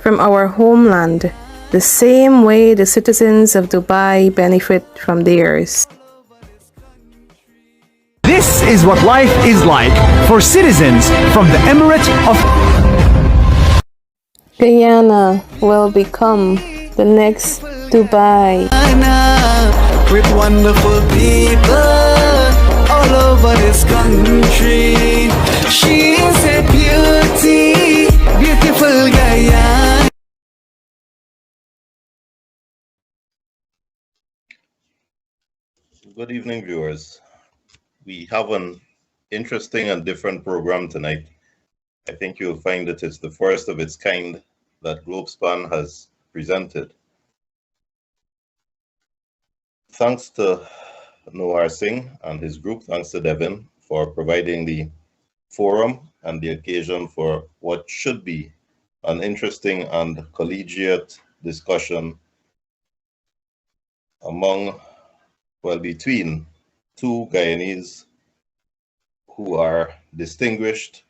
from our homeland, the same way the citizens of Dubai benefit from theirs. This is what life is like for citizens from the Emirate of Guyana will become the next Dubai. With wonderful people all over this country. She is a beauty, beautiful Guyana. Good evening, viewers. We have an interesting and different program tonight. I think you'll find that it's the first of its kind that Globespan has presented. Thanks to Noor Singh and his group, thanks to Devin for providing the forum and the occasion for what should be an interesting and collegiate discussion between two Guyanese who are distinguished,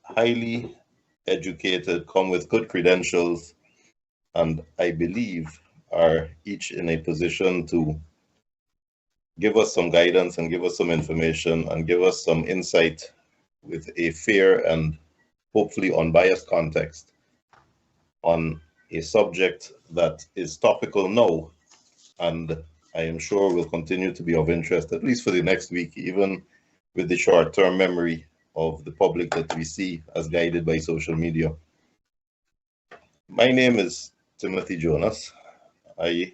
highly educated, come with good credentials, and I believe are each in a position to give us some guidance and give us some information and give us some insight with a fair and hopefully unbiased context on a subject that is topical now and I am sure will continue to be of interest, at least for the next week, even with the short-term memory of the public that we see as guided by social media. My name is Timothy Jonas. I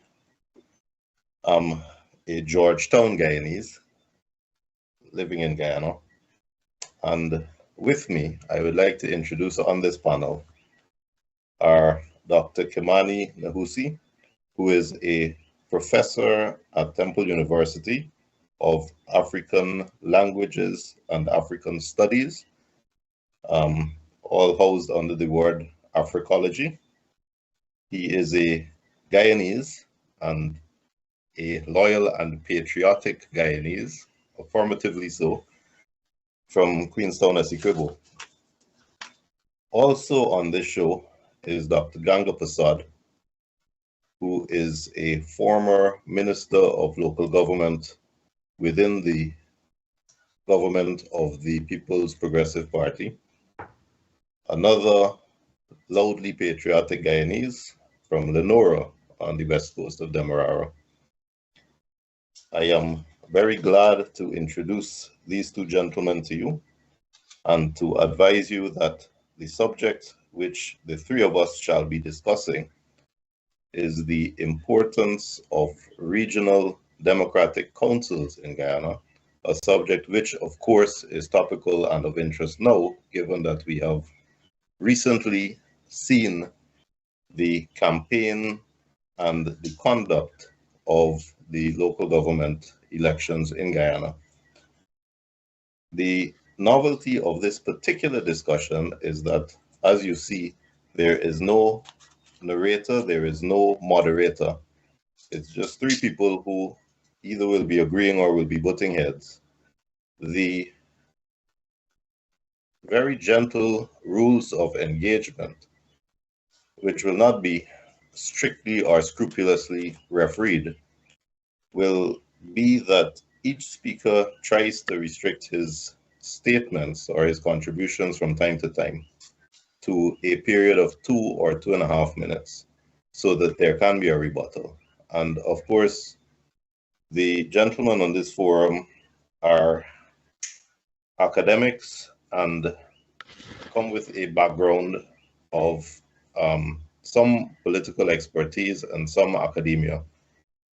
am a Georgetown Guyanese living in Guyana. And with me, I would like to introduce on this panel are Dr. Kimani Nahusi, who is a professor at Temple University of African Languages and African Studies, all housed under the word Africology. He is a Guyanese and a loyal and patriotic Guyanese, affirmatively so, from Queenstown, Essequibo. Also on this show is Dr. Ganga Prasad, who is a former Minister of Local Government within the government of the People's Progressive Party, another loudly patriotic Guyanese from Lenora on the west coast of Demerara. I am very glad to introduce these two gentlemen to you and to advise you that the subject which the three of us shall be discussing is the importance of regional democratic councils in Guyana, a subject which, of course, is topical and of interest now, given that we have recently seen the campaign and the conduct of the local government elections in Guyana. The novelty of this particular discussion is that, as you see, there is no narrator, there is no moderator. It's just three people who either will be agreeing or will be butting heads. The very gentle rules of engagement, which will not be strictly or scrupulously refereed, will be that each speaker tries to restrict his statements or his contributions from time to time to a period of 2 or 2.5 minutes so that there can be a rebuttal. And of course, the gentlemen on this forum are academics and come with a background of some political expertise and some academia.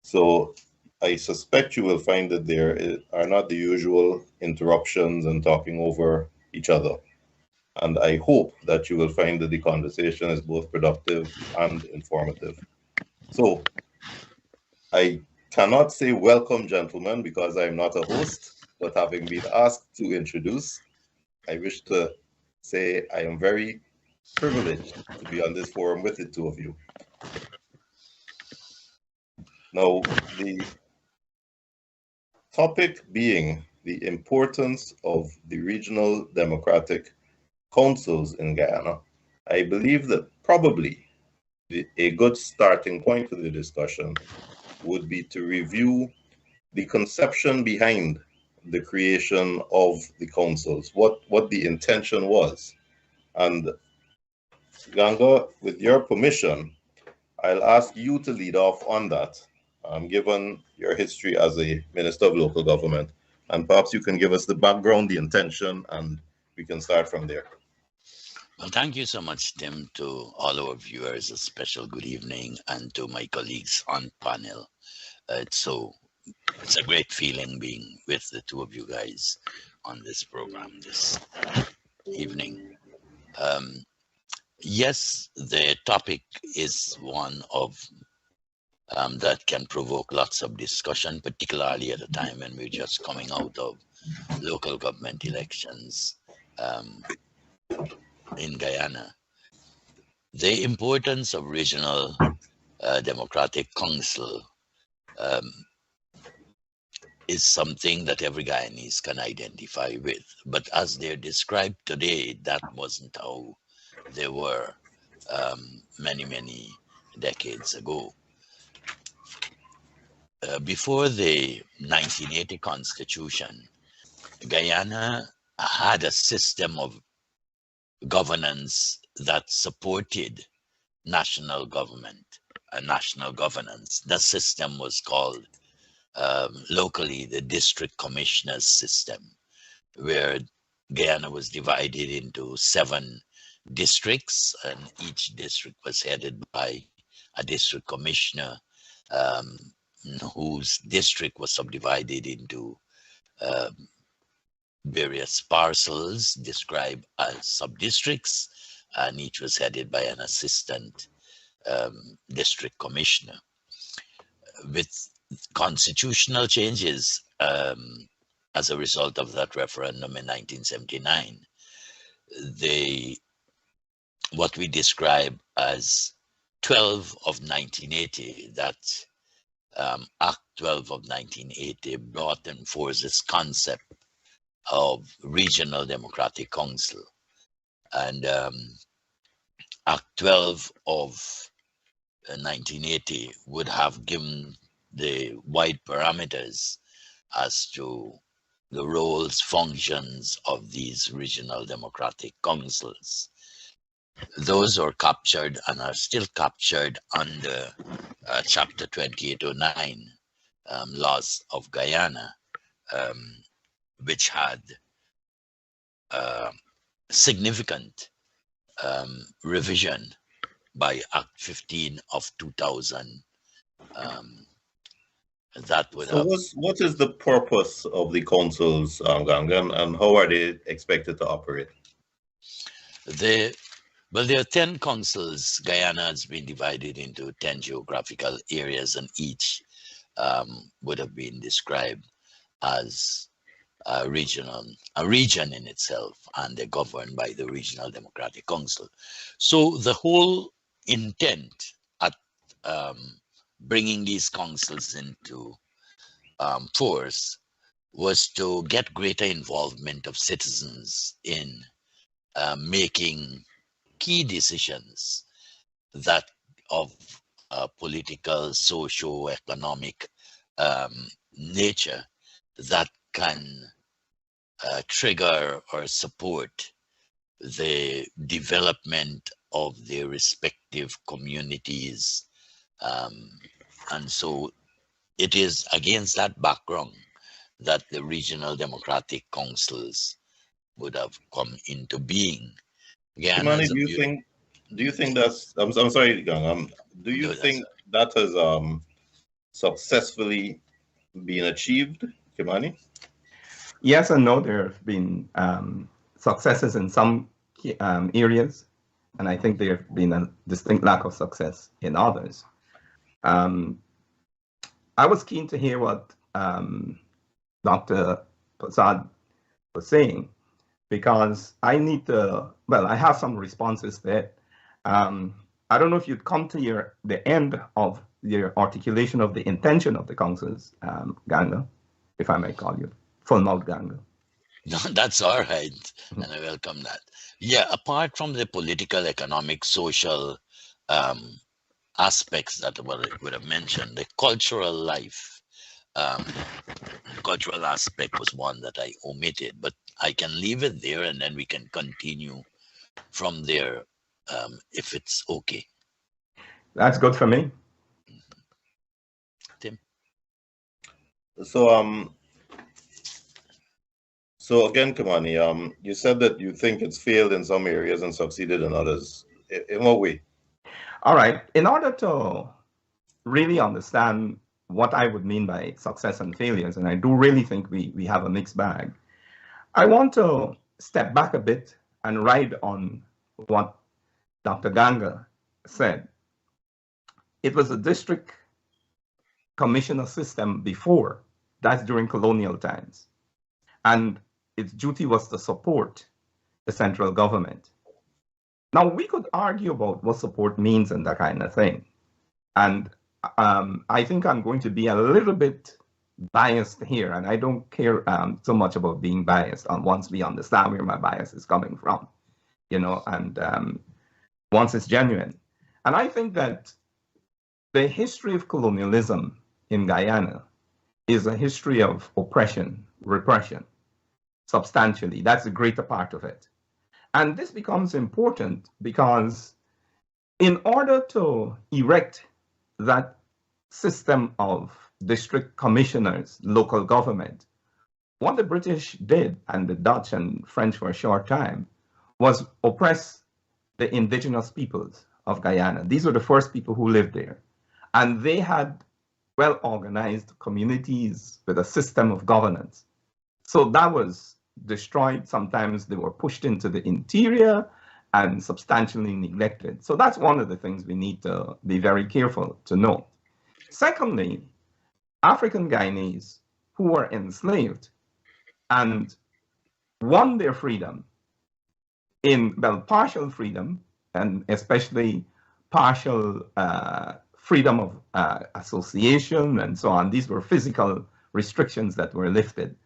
So I suspect you will find that there are not the usual interruptions and talking over each other. And I hope that you will find that the conversation is both productive and informative. So I cannot say welcome, gentlemen, because I'm not a host, but having been asked to introduce, I wish to say I am very privileged to be on this forum with the two of you. Now, the topic being the importance of the regional democratic councils in Guyana. I believe that probably a good starting point for the discussion would be to review the conception behind the creation of the councils, what the intention was. And Ganga, with your permission, I'll ask you to lead off on that, given your history as a Minister of Local Government. And perhaps you can give us the background, the intention, and we can start from there. Well, thank you so much, Tim. To all our viewers, a special good evening, and to my colleagues on panel. It's a great feeling being with the two of you guys on this program this evening. Yes, the topic is one of that can provoke lots of discussion, particularly at a time when we're just coming out of local government elections in Guyana. The importance of regional democratic council is something that every Guyanese can identify with. But as they're described today, that wasn't how they were many, many decades ago. Before the 1980 Constitution, Guyana had a system of governance that supported national government and national governance. The system was called locally the district commissioners system, where Guyana was divided into 7 districts, and each district was headed by a district commissioner whose district was subdivided into various parcels described as sub-districts, and each was headed by an assistant district commissioner. With constitutional changes as a result of that referendum in 1979, what we describe as 12 of 1980, that Act 12 of 1980 brought in force this concept of regional democratic council. And Act 12 of 1980 would have given the wide parameters as to the roles, functions of these regional democratic councils. Those are captured and are still captured under Chapter 2809, Laws of Guyana, which had significant revision by Act 15 of 2000. That would so what is the purpose of the councils, Ganga, and how are they expected to operate? Well, there are 10 councils. Guyana has been divided into 10 geographical areas, and each would have been described as a region in itself, and they're governed by the Regional Democratic Council. So the whole intent at bringing these councils into force was to get greater involvement of citizens in making key decisions that of political, socio-economic nature that can trigger or support the development of their respective communities. And so it is against that background that the regional democratic councils would have come into being. Again, Kimani, do you think that's, I'm sorry, Gang, do you think that has successfully been achieved, Kimani? Yes and no. There have been successes in some areas, and I think there have been a distinct lack of success in others. I was keen to hear what Dr. Prasad was saying, because I need to, well, I have some responses there. I don't know if you'd come to the end of your articulation of the intention of the councils, Ganga, if I may call you, full mouth Ganga. No, that's all right, and I welcome that. Yeah, apart from the political, economic, social aspects that would have mentioned, the cultural life, cultural aspect was one that I omitted, but I can leave it there and then we can continue from there if it's okay. That's good for me. Tim? So again, Kamani, you said that you think it's failed in some areas and succeeded in others. In what way? All right. In order to really understand what I would mean by success and failures, and I do really think we have a mixed bag, I want to step back a bit and ride on what Dr. Ganga said. It was a district commissioner system before, that's during colonial times. And its duty was to support the central government. Now, we could argue about what support means and that kind of thing. And I think I'm going to be a little bit biased here, and I don't care so much about being biased once we understand where my bias is coming from, you know, and once it's genuine. And I think that the history of colonialism in Guyana is a history of oppression, repression, substantially. That's the greater part of it. And this becomes important because in order to erect that system of district commissioners, local government, what the British did, and the Dutch and French for a short time, was oppress the indigenous peoples of Guyana. These were the first people who lived there. And they had well-organized communities with a system of governance. So that was destroyed. Sometimes they were pushed into the interior and substantially neglected. So that's one of the things we need to be very careful to note. Secondly, African Guyanese who were enslaved and won their freedom in, well, partial freedom, and especially partial freedom of association and so on. These were physical restrictions that were lifted.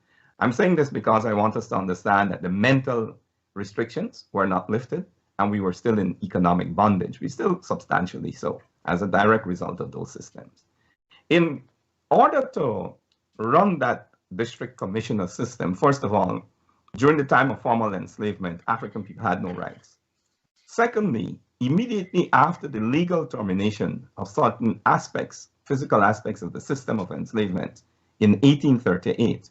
I'm saying this because I want us to understand that the mental restrictions were not lifted, and we were still in economic bondage. We still substantially so, as a direct result of those systems. In order to run that district commissioner system, first of all, during the time of formal enslavement, African people had no rights. Secondly, immediately after the legal termination of certain aspects, physical aspects of the system of enslavement in 1838,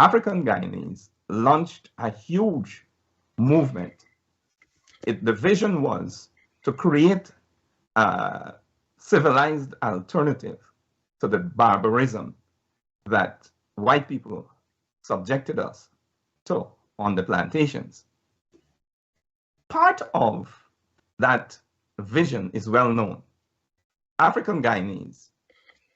African Guyanese launched a huge movement. The vision was to create a civilized alternative to the barbarism that white people subjected us to on the plantations. Part of that vision is well known. African Guyanese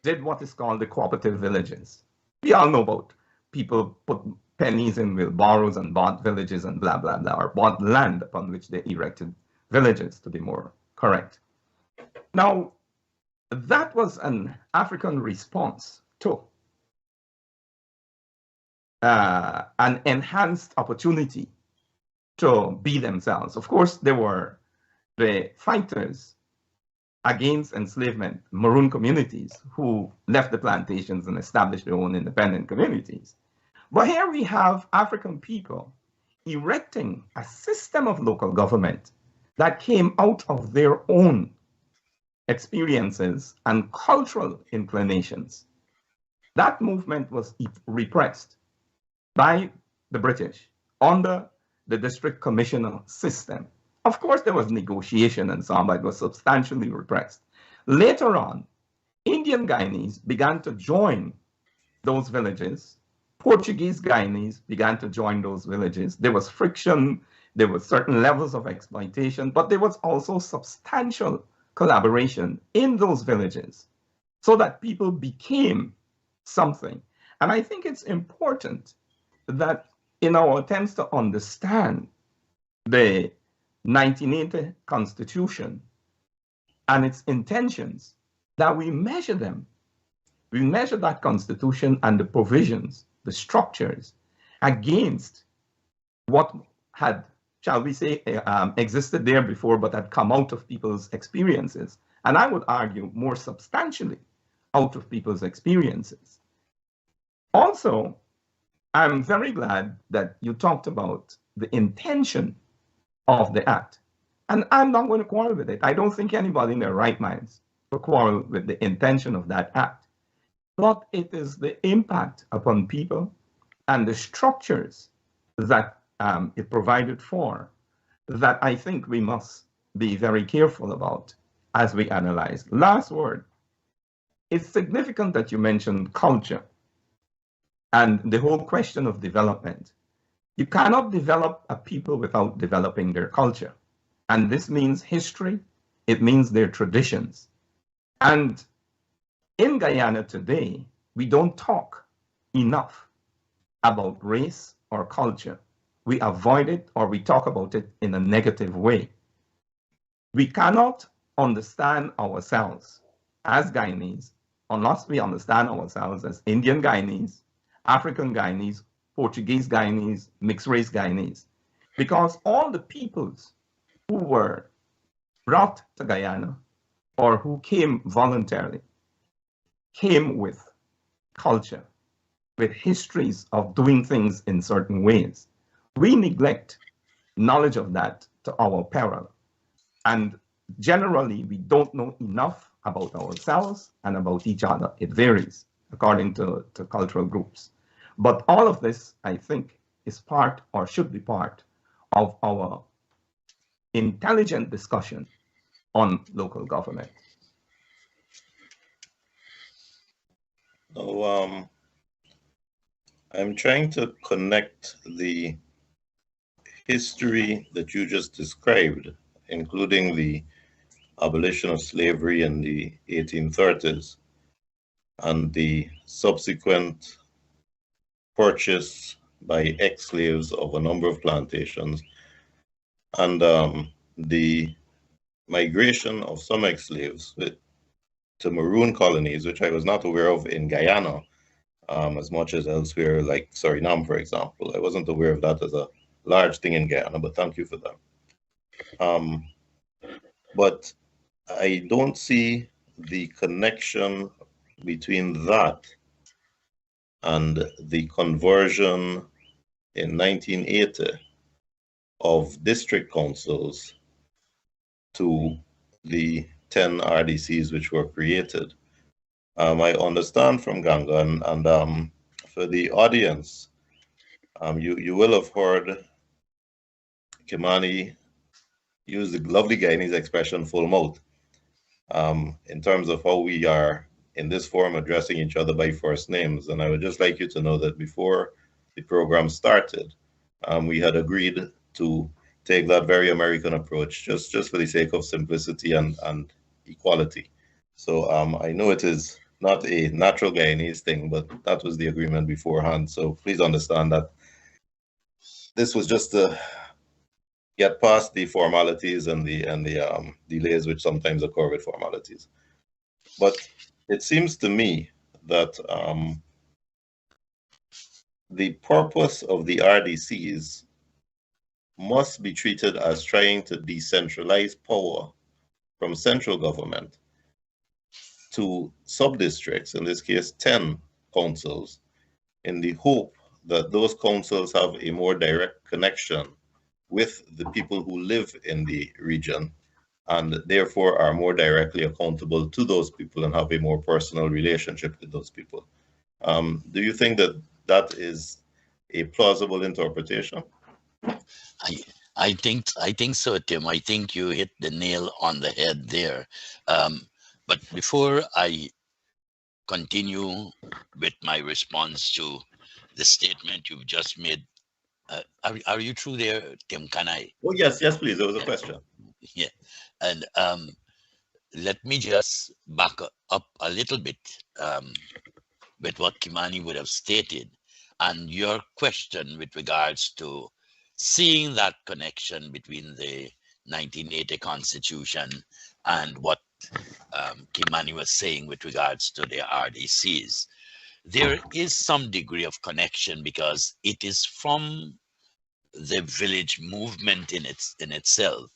did what is called the cooperative villages. We all know about people put pennies in wheelbarrows and bought villages and blah, blah, blah, or bought land upon which they erected villages, to be more correct. Now, that was an African response to an enhanced opportunity to be themselves. Of course, there were the fighters against enslavement, maroon communities who left the plantations and established their own independent communities. But here we have African people erecting a system of local government that came out of their own experiences and cultural inclinations. That movement was repressed by the British under the district commissioner system. Of course, there was negotiation and so on, but it was substantially repressed. Later on, Indian Guyanese began to join those villages. Portuguese Guyanese began to join those villages. There was friction, there were certain levels of exploitation, but there was also substantial collaboration in those villages so that people became something. And I think it's important that in our attempts to understand the 1980 Constitution and its intentions, that we measure them. We measure that Constitution and the provisions, the structures, against what had, shall we say, existed there before, but had come out of people's experiences. And I would argue more substantially out of people's experiences. Also, I'm very glad that you talked about the intention of the act. And I'm not going to quarrel with it. I don't think anybody in their right minds will quarrel with the intention of that act. But it is the impact upon people and the structures that it provided for that I think we must be very careful about as we analyze. Last word. It's significant that you mentioned culture and the whole question of development. You cannot develop a people without developing their culture. And this means history, it means their traditions. And in Guyana today, we don't talk enough about race or culture. We avoid it or we talk about it in a negative way. We cannot understand ourselves as Guyanese unless we understand ourselves as Indian Guyanese, African Guyanese, Portuguese Guyanese, mixed race Guyanese. Because all the peoples who were brought to Guyana or who came voluntarily came with culture, with histories of doing things in certain ways. We neglect knowledge of that to our peril. And generally, we don't know enough about ourselves and about each other. It varies according to cultural groups. But all of this, I think, is part or should be part of our intelligent discussion on local government. So, I'm trying to connect the history that you just described, including the abolition of slavery in the 1830s and the subsequent purchase by ex-slaves of a number of plantations, and the migration of some ex-slaves to maroon colonies, which I was not aware of in Guyana as much as elsewhere, like Suriname, for example. I wasn't aware of that as a large thing in Guyana, but thank you for that. But I don't see the connection between that and the conversion in 1980 of district councils to the 10 RDCs which were created. I understand from Ganga, and for the audience, you will have heard Kimani use the lovely Guyanese expression full mouth in terms of how we are in this forum addressing each other by first names. And I would just like you to know that before the program started, we had agreed to take that very American approach just for the sake of simplicity and equality. So I know it is not a natural Guyanese thing, but that was the agreement beforehand. So please understand that this was just to get past the formalities and the delays which sometimes occur with formalities. But it seems to me that the purpose of the RDCs must be treated as trying to decentralize power from central government to sub-districts, in this case 10 councils, in the hope that those councils have a more direct connection with the people who live in the region and therefore are more directly accountable to those people and have a more personal relationship with those people. Do you think that that is a plausible interpretation? I think so, Tim. I think you hit the nail on the head there. But before I continue with my response to the statement you've just made, are you through there, Tim? Can I? Oh, yes, please. There was a question. Yeah. And let me just back up a little bit with what Kimani would have stated and your question with regards to seeing that connection between the 1980 Constitution and what Kimani was saying with regards to the RDCs. There is some degree of connection because it is from the village movement in itself,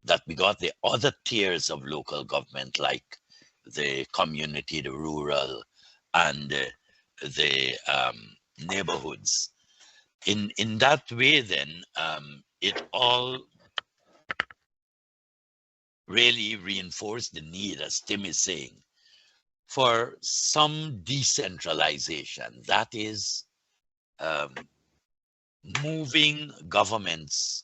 that we got the other tiers of local government, like the community, the rural, and the neighborhoods. In that way, then, it all really reinforced the need, as Tim is saying, for some decentralization. That is, moving governments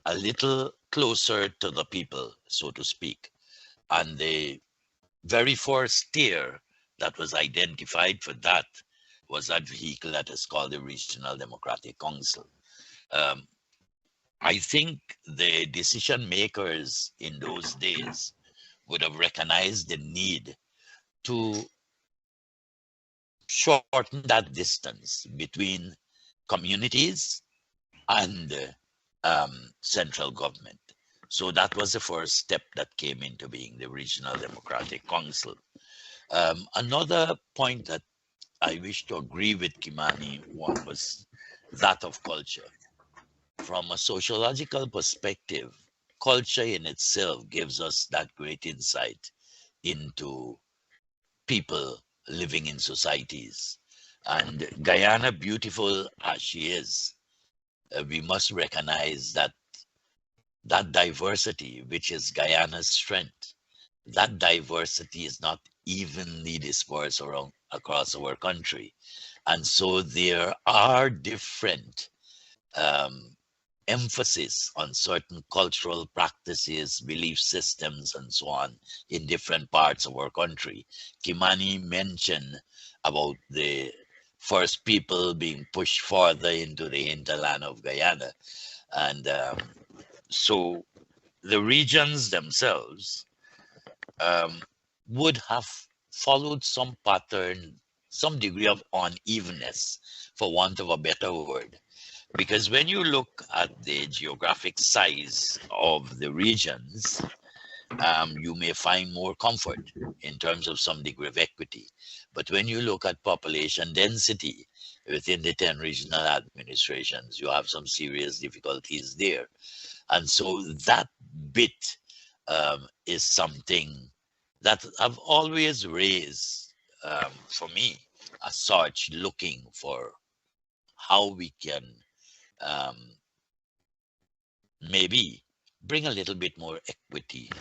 a little closer to the people, so to speak. And the very first tier that was identified for that was that vehicle that is called the Regional Democratic Council. I think the decision makers in those days would have recognized the need to shorten that distance between communities and central government. So that was the first step that came into being, the Regional Democratic Council. Another point that I wish to agree with Kimani on was that of culture. From a sociological perspective, culture in itself gives us that great insight into people living in societies. And Guyana, beautiful as she is, we must recognize that that diversity, which is Guyana's strength, that diversity is not evenly dispersed around across our country. And so there are different emphasis on certain cultural practices, belief systems, and so on in different parts of our country. Kimani mentioned about the first people being pushed further into the hinterland of Guyana. And so the regions themselves would have followed some pattern, some degree of unevenness, for want of a better word. Because when you look at the geographic size of the regions, you may find more comfort in terms of some degree of equity. But when you look at population density within the 10 regional administrations, you have some serious difficulties there. And so that bit is something that I've always raised for me as such, looking for how we can maybe bring a little bit more equity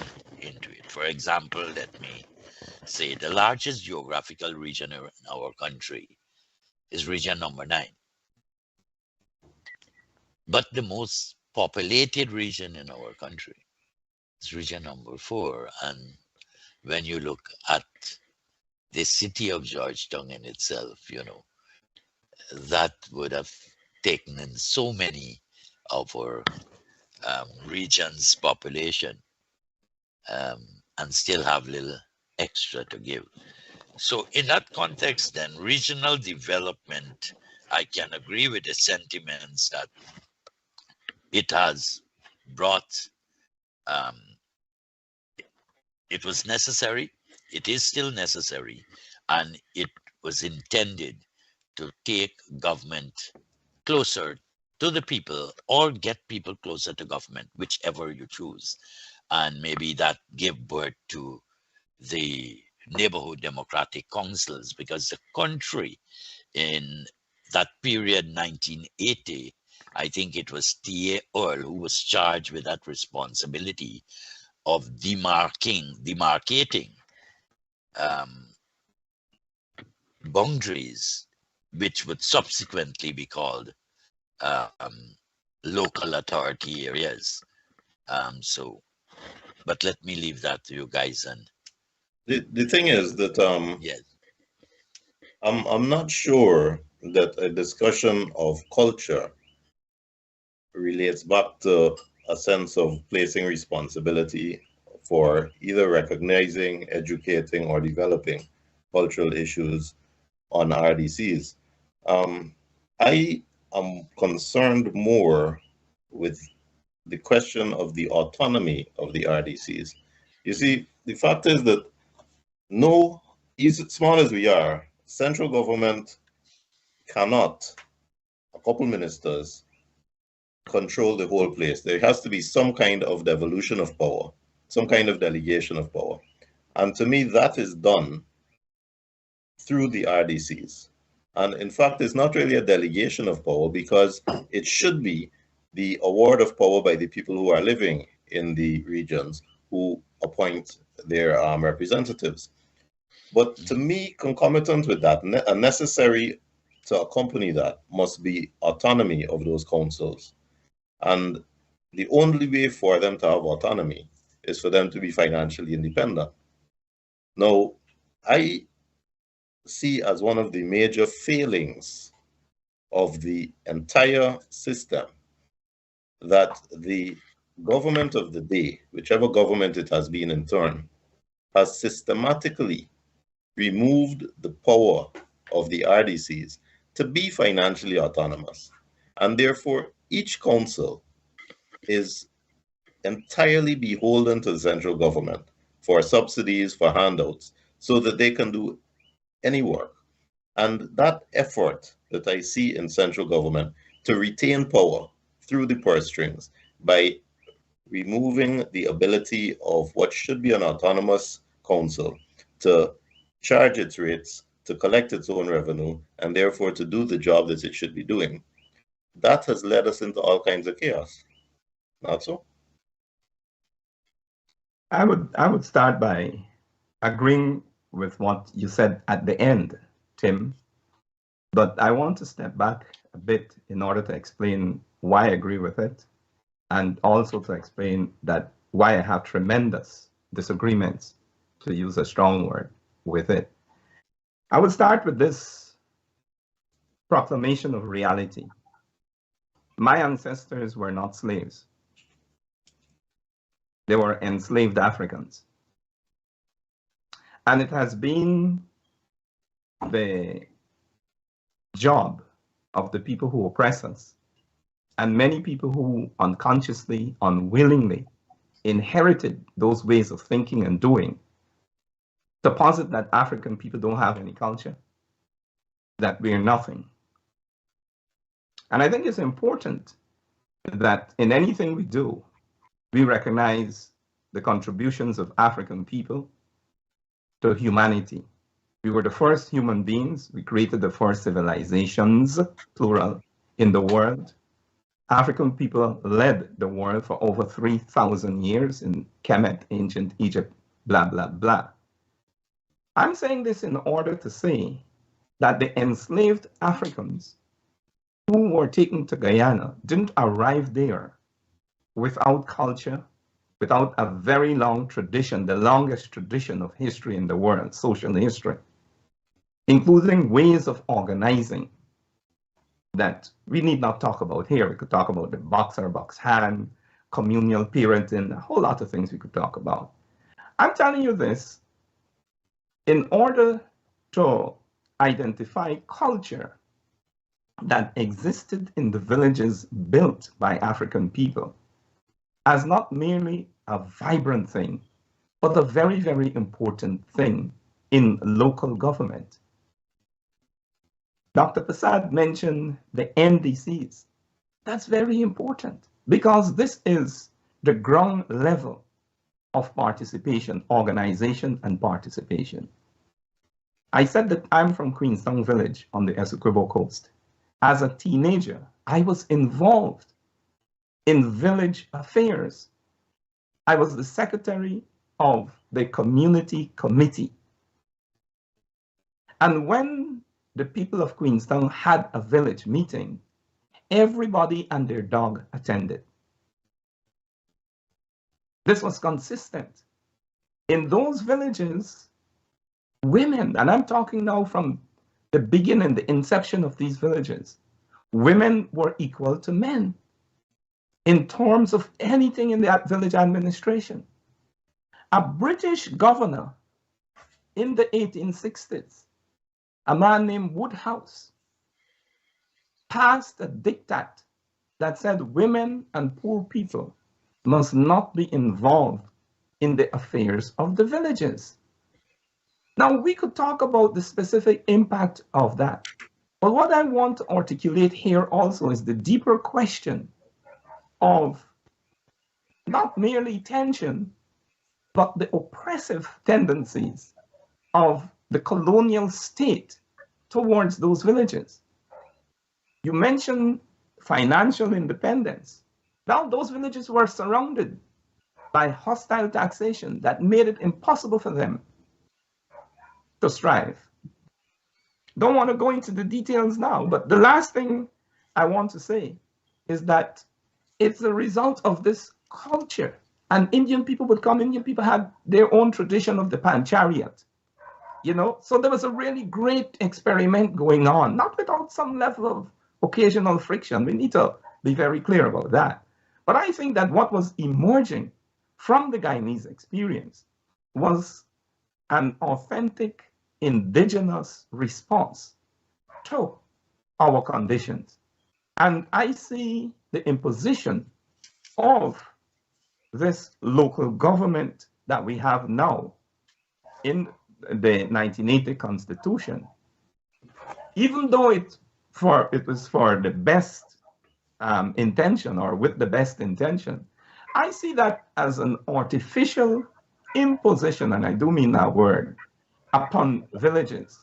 into it. For example, let me say the largest geographical region in our country is region number 9. But the most populated region in our country is region number 4. And when you look at the city of Georgetown in itself, you know, that would have taken in so many of our region's population and still have little extra to give. So in that context, then, regional development, I can agree with the sentiments that it has brought, it was necessary, it is still necessary, and it was intended to take government closer to the people, or get people closer to government, whichever you choose. And maybe that gave birth to the neighborhood democratic councils, because the country in that period, 1980, I think it was T.A. Earl who was charged with that responsibility of demarcating boundaries, which would subsequently be called local authority areas. But let me leave that to you guys. And the thing is that yes, I'm not sure that a discussion of culture relates back to a sense of placing responsibility for either recognizing, educating, or developing cultural issues on RDCs. I am concerned more with the question of the autonomy of the RDCs. You see, the fact is that no, as small as we are, central government cannot, a couple ministers control the whole place. There has to be some kind of devolution of power, some kind of delegation of power. And to me, that is done through the RDCs. And in fact, it's not really a delegation of power, because it should be the award of power by the people who are living in the regions who appoint their representatives. But to me, concomitant with that, and necessary to accompany that, must be autonomy of those councils. And the only way for them to have autonomy is for them to be financially independent. Now, I see as one of the major failings of the entire system that the government of the day, whichever government it has been in turn, has systematically removed the power of the RDCs to be financially autonomous. And therefore, each council is entirely beholden to the central government for subsidies, for handouts, so that they can do any work. And that effort that I see in central government to retain power through the purse strings by removing the ability of what should be an autonomous council to charge its rates, to collect its own revenue, and therefore to do the job that it should be doing, that has led us into all kinds of chaos. Not so? I would start by agreeing with what you said at the end, Tim, but I want to step back a bit in order to explain why I agree with it, and also to explain that why I have tremendous disagreements, to use a strong word, with it. I would start with this proclamation of reality. My ancestors were not slaves. They were enslaved Africans. And it has been the job of the people who oppress us, and many people who unconsciously, unwillingly inherited those ways of thinking and doing, to posit that African people don't have any culture, that we're nothing. And I think it's important that in anything we do, we recognize the contributions of African people to humanity. We were the first human beings. We created the first civilizations, plural, in the world. African people led the world for over 3,000 years in Kemet, ancient Egypt, blah, blah, blah. I'm saying this in order to say that the enslaved Africans who were taken to Guyana didn't arrive there without culture, without a very long tradition, the longest tradition of history in the world, social history, including ways of organizing that we need not talk about here. We could talk about the boxer, box hand, communal parenting, a whole lot of things we could talk about. I'm telling you this in order to identify culture that existed in the villages built by African people as not merely a vibrant thing, but a very, very important thing in local government. Dr. Prasad mentioned the NDCs. That's very important because this is the ground level of participation, organization and participation. I said that I'm from Queenstown Village on the Essequibo Coast. As a teenager, I was involved in village affairs. I was the secretary of the community committee. And when the people of Queenstown had a village meeting, everybody and their dog attended. This was consistent. In those villages, women, and I'm talking now from the beginning, the inception of these villages, women were equal to men in terms of anything in that village administration. A British governor in the 1860s, a man named Woodhouse, passed a diktat that said women and poor people must not be involved in the affairs of the villages. Now, we could talk about the specific impact of that, but what I want to articulate here also is the deeper question of not merely tension, but the oppressive tendencies of the colonial state towards those villages. You mentioned financial independence. Now, those villages were surrounded by hostile taxation that made it impossible for them to strive. Don't want to go into the details now, but the last thing I want to say is that it's a result of this culture. And Indian people would come, Indian people had their own tradition of the pan chariot, you know? So there was a really great experiment going on, not without some level of occasional friction. We need to be very clear about that. But I think that what was emerging from the Guyanese experience was an authentic indigenous response to our conditions. And I see the imposition of this local government that we have now in the 1980 Constitution, even though it was for the best intention or with the best intention, I see that as an artificial imposition, and I do mean that word, upon villages.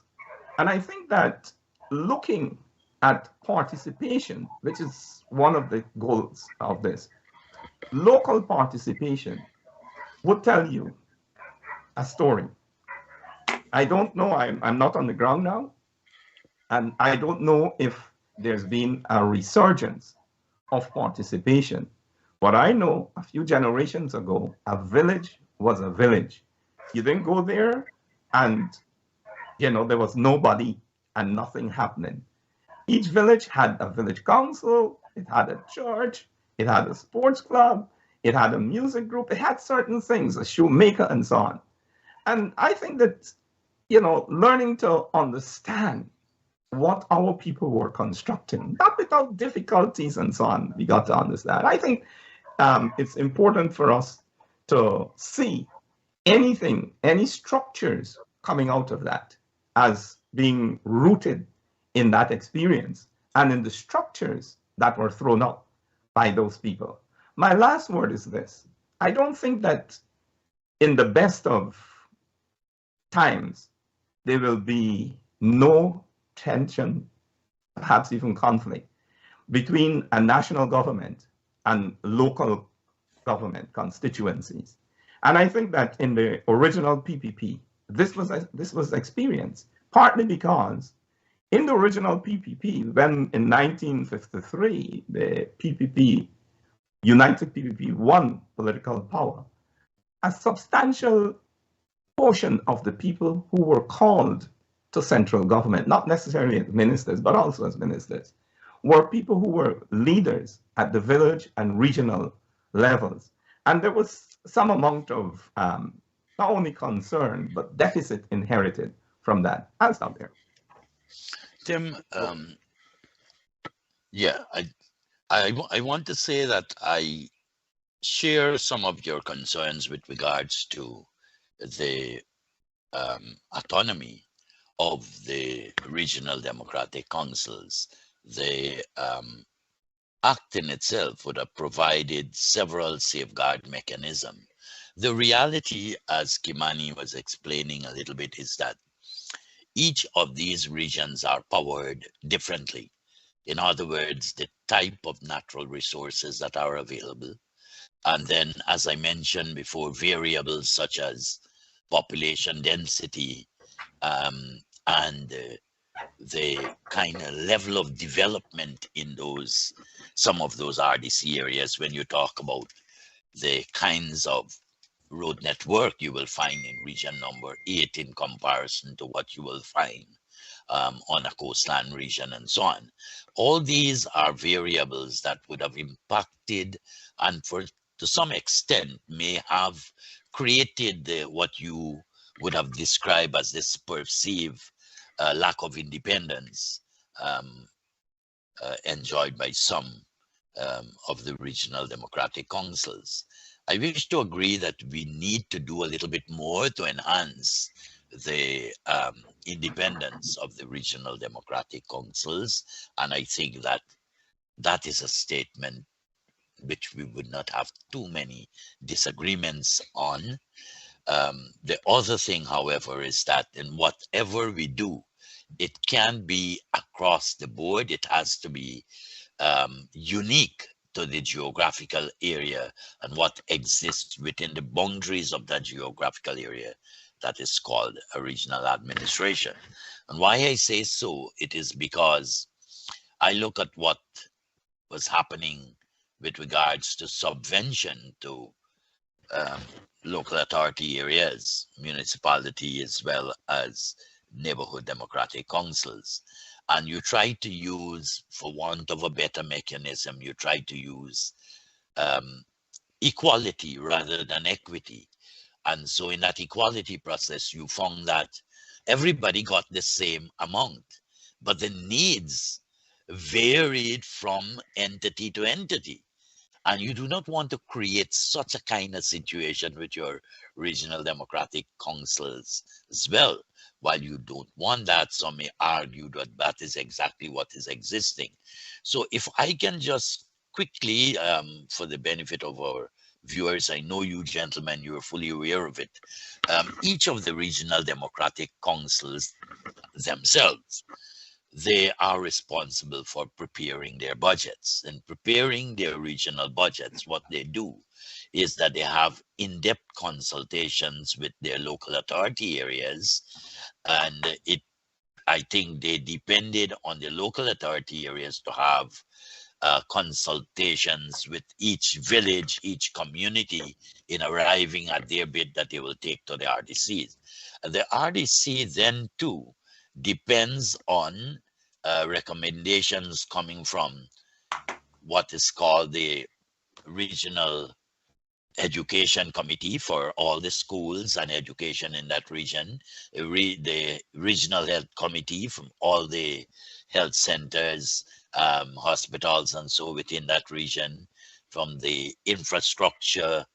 And I think that looking at participation, which is one of the goals of this, local participation would tell you a story. I don't know, I'm not on the ground now, and I don't know if there's been a resurgence of participation. But I know a few generations ago, a village was a village. You didn't go there and, you know, there was nobody and nothing happening. Each village had a village council, it had a church, it had a sports club, it had a music group, it had certain things, a shoemaker and so on. And I think that, you know, learning to understand what our people were constructing, not without difficulties and so on, we got to understand. I think it's important for us to see anything, any structures coming out of that as being rooted in that experience and in the structures that were thrown up by those people. My last word is this. I don't think that in the best of times, there will be no tension, perhaps even conflict, between a national government and local government constituencies. And I think that in the original PPP, this was experienced, partly because in the original PPP, when in 1953, the PPP, United PPP won political power, a substantial portion of the people who were called to central government, not necessarily as ministers, but also as ministers, were people who were leaders at the village and regional levels. And there was some amount of not only concern, but deficit inherited from that. I'll stop there. Tim, yeah, I want to say that I share some of your concerns with regards to the autonomy of the regional democratic councils. The act in itself would have provided several safeguard mechanisms. The reality, as Kimani was explaining a little bit, is that each of these regions are powered differently. In other words, the type of natural resources that are available. And then, as I mentioned before, variables such as population density and the kind of level of development in some of those RDC areas. When you talk about the kinds of road network you will find in region number 8 in comparison to what you will find on a coastline region and so on. All these are variables that would have impacted and to some extent may have created what you would have described as this perceived lack of independence enjoyed by some of the regional democratic councils. I wish to agree that we need to do a little bit more to enhance the independence of the regional democratic councils, and I think that that is a statement which we would not have too many disagreements on. The other thing, however, is that in whatever we do, it can be across the board. It has to be unique to the geographical area and what exists within the boundaries of that geographical area that is called a regional administration. And why I say so, it is because I look at what was happening with regards to subvention to local authority areas, municipality, as well as neighborhood democratic councils. And you try to use, for want of a better mechanism, you try to use equality rather than equity. And so in that equality process, you found that everybody got the same amount, but the needs varied from entity to entity. And you do not want to create such a kind of situation with your regional democratic councils as well. While you don't want that, some may argue that that is exactly what is existing. So if I can just quickly, for the benefit of our viewers, I know you gentlemen, you're fully aware of it. Each of the regional democratic councils themselves, they are responsible for preparing their budgets. And preparing their regional budgets, what they do is that they have in-depth consultations with their local authority areas. And I think they depended on the local authority areas to have consultations with each village, each community in arriving at their bid that they will take to the RDCs. And the RDC then too depends on recommendations coming from what is called the Regional Education Committee for all the schools and education in that region, the Regional Health Committee from all the health centers, hospitals and so within that region, from the Infrastructure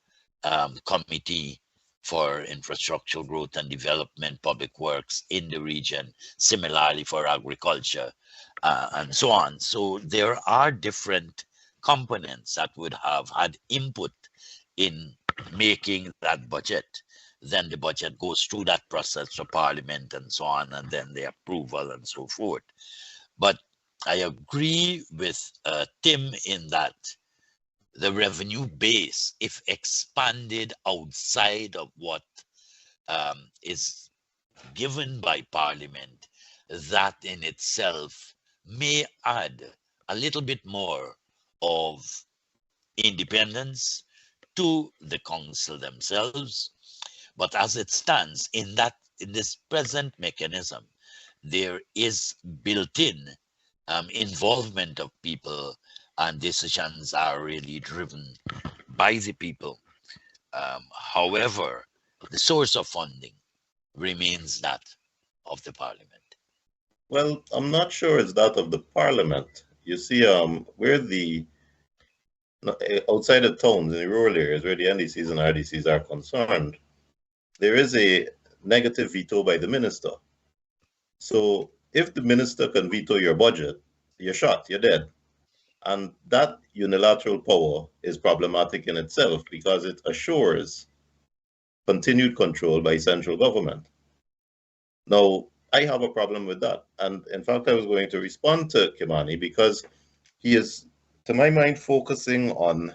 Committee for Infrastructure Growth and Development, Public Works in the region, similarly for agriculture, and so on. So there are different components that would have had input in making that budget. Then the budget goes through that process for Parliament and so on, and then the approval and so forth. But I agree with Tim in that the revenue base, if expanded outside of what is given by Parliament, that in itself may add a little bit more of independence to the council themselves. But as it stands, in this present mechanism, there is built-in involvement of people, and decisions are really driven by the people. However, the source of funding remains that of the Parliament. Well, I'm not sure it's that of the Parliament. You see, where the outside of towns, in the rural areas where the NDCs and RDCs are concerned, there is a negative veto by the minister. So if the minister can veto your budget, you're shot, you're dead. And that unilateral power is problematic in itself because it assures continued control by central government. Now, I have a problem with that. And in fact, I was going to respond to Kimani because he is, to my mind, focusing on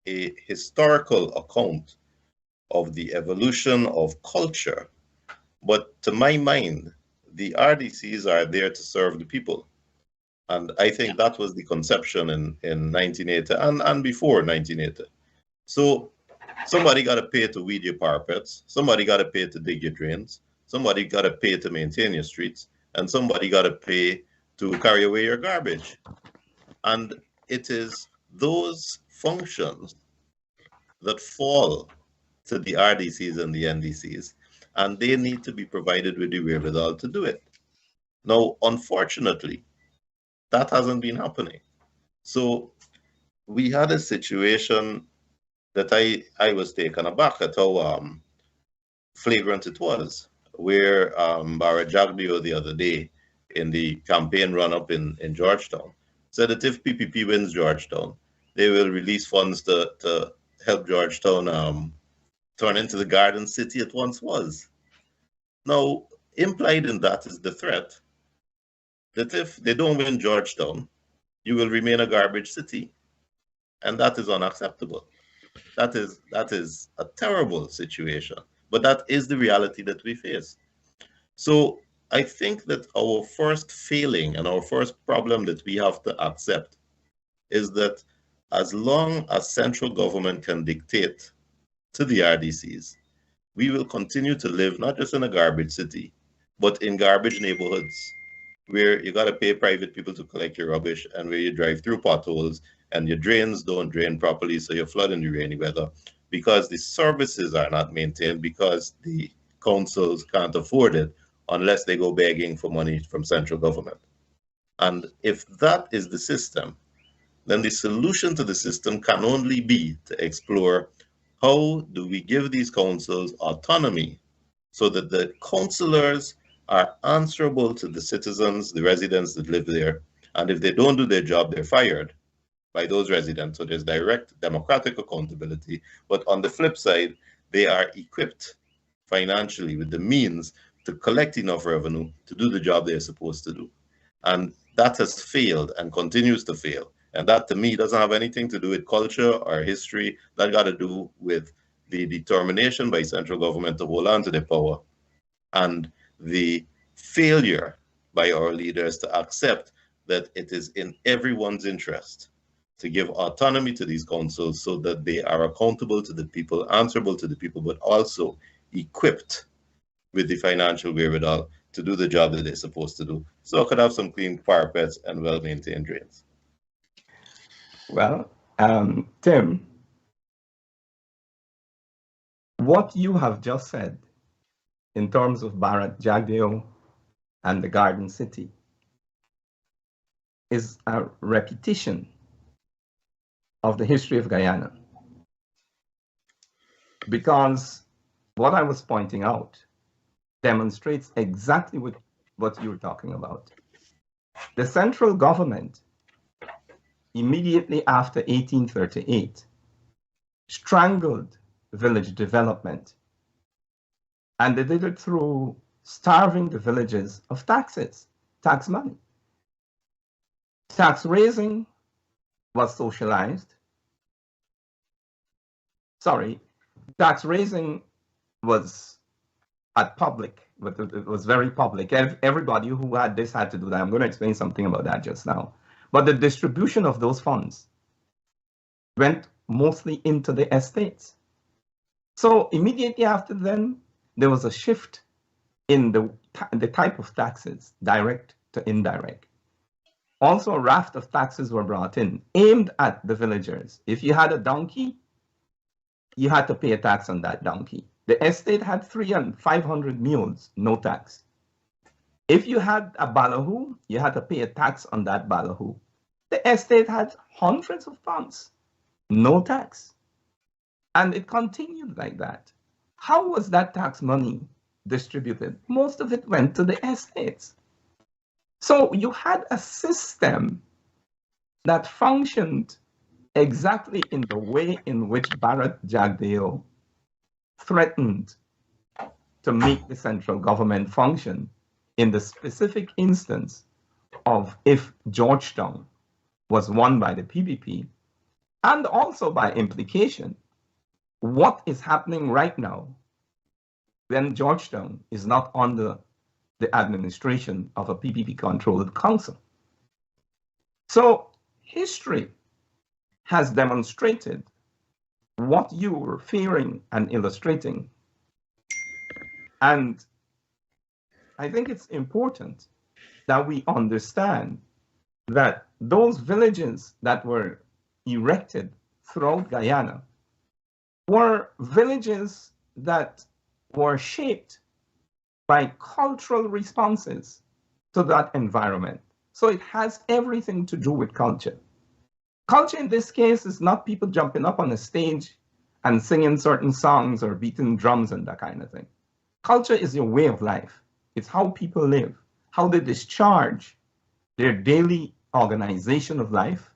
a historical account of the evolution of culture. But to my mind, the RDCs are there to serve the people. And I think that was the conception in 1980 and before 1980. So somebody got to pay to weed your parapets, somebody got to pay to dig your drains, somebody got to pay to maintain your streets, and somebody got to pay to carry away your garbage. And it is those functions that fall to the RDCs and the NDCs, and they need to be provided with the wherewithal to do it. Now, unfortunately, that hasn't been happening. So we had a situation that I was taken aback at how flagrant it was, where Barra Jagdeo the other day in the campaign run-up in Georgetown said that if PPP wins Georgetown, they will release funds to help Georgetown turn into the garden city it once was. Now, implied in that is the threat that if they don't win Georgetown, you will remain a garbage city. And that is unacceptable. That is a terrible situation. But that is the reality that we face. So I think that our first failing and our first problem that we have to accept is that as long as central government can dictate to the RDCs, we will continue to live not just in a garbage city, but in garbage neighborhoods where you got to pay private people to collect your rubbish and where you drive through potholes and your drains don't drain properly, so you flood in the rainy weather because the services are not maintained because the councils can't afford it unless they go begging for money from central government. And if that is the system, then the solution to the system can only be to explore how do we give these councils autonomy so that the councillors are answerable to the citizens, the residents that live there. And if they don't do their job, they're fired by those residents. So there's direct democratic accountability. But on the flip side, they are equipped financially with the means to collect enough revenue to do the job they're supposed to do. And that has failed and continues to fail. And that, to me, doesn't have anything to do with culture or history. That got to do with the determination by central government to hold on to their power and the failure by our leaders to accept that it is in everyone's interest to give autonomy to these councils so that they are accountable to the people, answerable to the people, but also equipped with the financial wherewithal to do the job that they're supposed to do. So I could have some clean parapets and well-maintained drains. Well, Tim, what you have just said in terms of Barrett Jagdeo and the Garden City is a repetition of the history of Guyana. Because what I was pointing out demonstrates exactly what you were talking about. The central government, immediately after 1838, strangled village development. And they did it through starving the villages of taxes, tax money. Tax raising was socialized. Sorry, tax raising was at public, but it was very public. Everybody who had this had to do that. I'm going to explain something about that just now. But the distribution of those funds went mostly into the estates. So immediately after then, there was a shift in the type of taxes, direct to indirect. Also, a raft of taxes were brought in, aimed at the villagers. If you had a donkey, you had to pay a tax on that donkey. The estate had 300 and 500 mules, no tax. If you had a ballyhoo, you had to pay a tax on that ballyhoo. The estate had hundreds of farms, no tax. And it continued like that. How was that tax money distributed? Most of it went to the estates. So you had a system that functioned exactly in the way in which Barrett Jagdeo threatened to make the central government function in the specific instance of if Georgetown was won by the PPP, and also by implication, what is happening right now when Georgetown is not under the administration of a PPP-controlled council. So history has demonstrated what you were fearing and illustrating. And I think it's important that we understand that those villages that were erected throughout Guyana were villages that were shaped by cultural responses to that environment. So it has everything to do with culture. Culture in this case is not people jumping up on a stage and singing certain songs or beating drums and that kind of thing. Culture is your way of life. It's how people live, how they discharge their daily organization of life.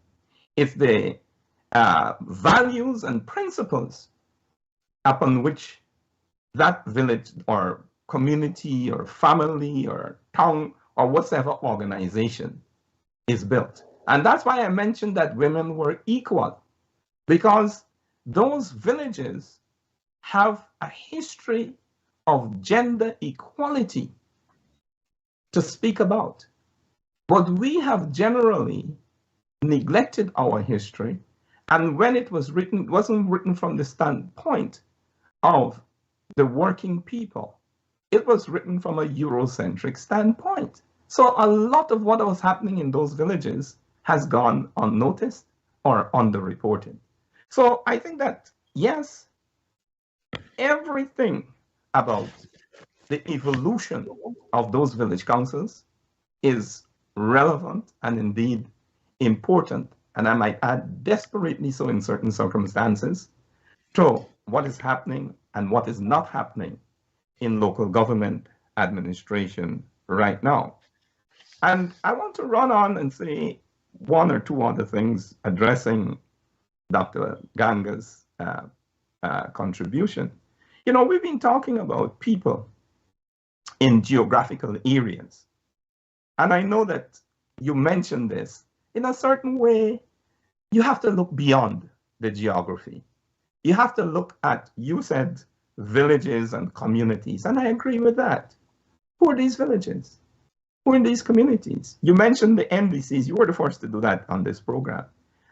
It's the values and principles upon which that village or community or family or town or whatever organization is built. And that's why I mentioned that women were equal, because those villages have a history of gender equality to speak about. But we have generally neglected our history, and when it was written, it wasn't written from the standpoint of the working people. It was written from a Eurocentric standpoint. So a lot of what was happening in those villages has gone unnoticed or underreported. So I think that, yes, everything about the evolution of those village councils is relevant and indeed important, and I might add desperately so in certain circumstances, to what is happening and what is not happening in local government administration right now. And I want to run on and say one or two other things addressing Dr. Ganga's contribution. You know, we've been talking about people in geographical areas. And I know that you mentioned this. In a certain way, you have to look beyond the geography. You have to look at, you said, villages and communities, and I agree with that. Who are these villages? Who are these communities? You mentioned the NDCs. You were the first to do that on this program.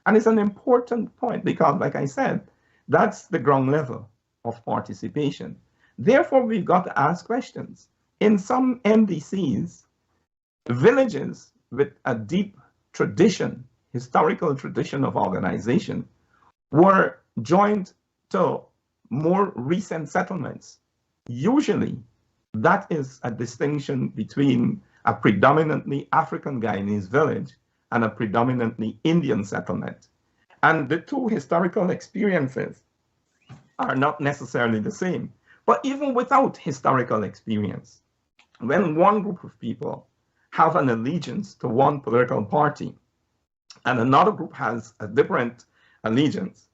And it's an important point because, like I said, that's the ground level of participation. Therefore, we've got to ask questions. In some NDCs, villages with a deep tradition, historical tradition of organization, were joined to more recent settlements. Usually, that is a distinction between a predominantly African Guyanese village and a predominantly Indian settlement. And the two historical experiences are not necessarily the same. But even without historical experience, when one group of people have an allegiance to one political party and another group has a different allegiance,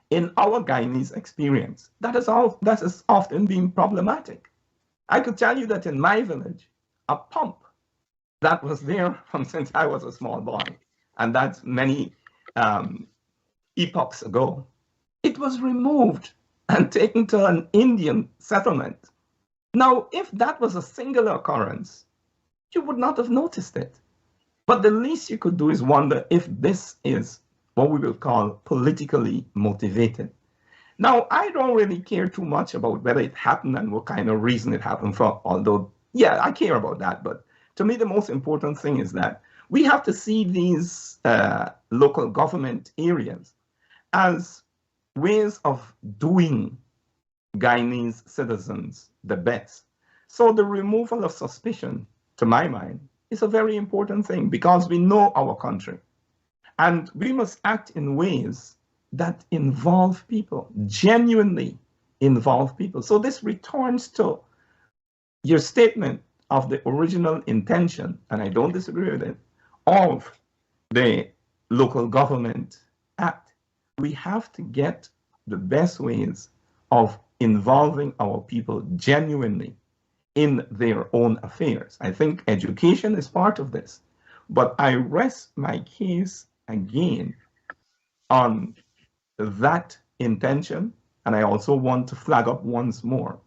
in our Guyanese experience, that is often been problematic. I could tell you that in my village, a pump that was there from since I was a small boy, and that's many epochs ago, it was removed and taken to an Indian settlement. Now, if that was a singular occurrence, you would not have noticed it. But the least you could do is wonder if this is what we will call politically motivated. Now, I don't really care too much about whether it happened and what kind of reason it happened for, although, yeah, I care about that. But to me, the most important thing is that we have to see these local government areas as ways of doing Guyanese citizens the best. So the removal of suspicion, to my mind, is a very important thing because we know our country. And we must act in ways that involve people, genuinely involve people. So this returns to your statement of the original intention, and I don't disagree with it, of the Local Government Act. We have to get the best ways of involving our people genuinely in their own affairs. I think education is part of this, but I rest my case again on that intention, and I also want to flag up once more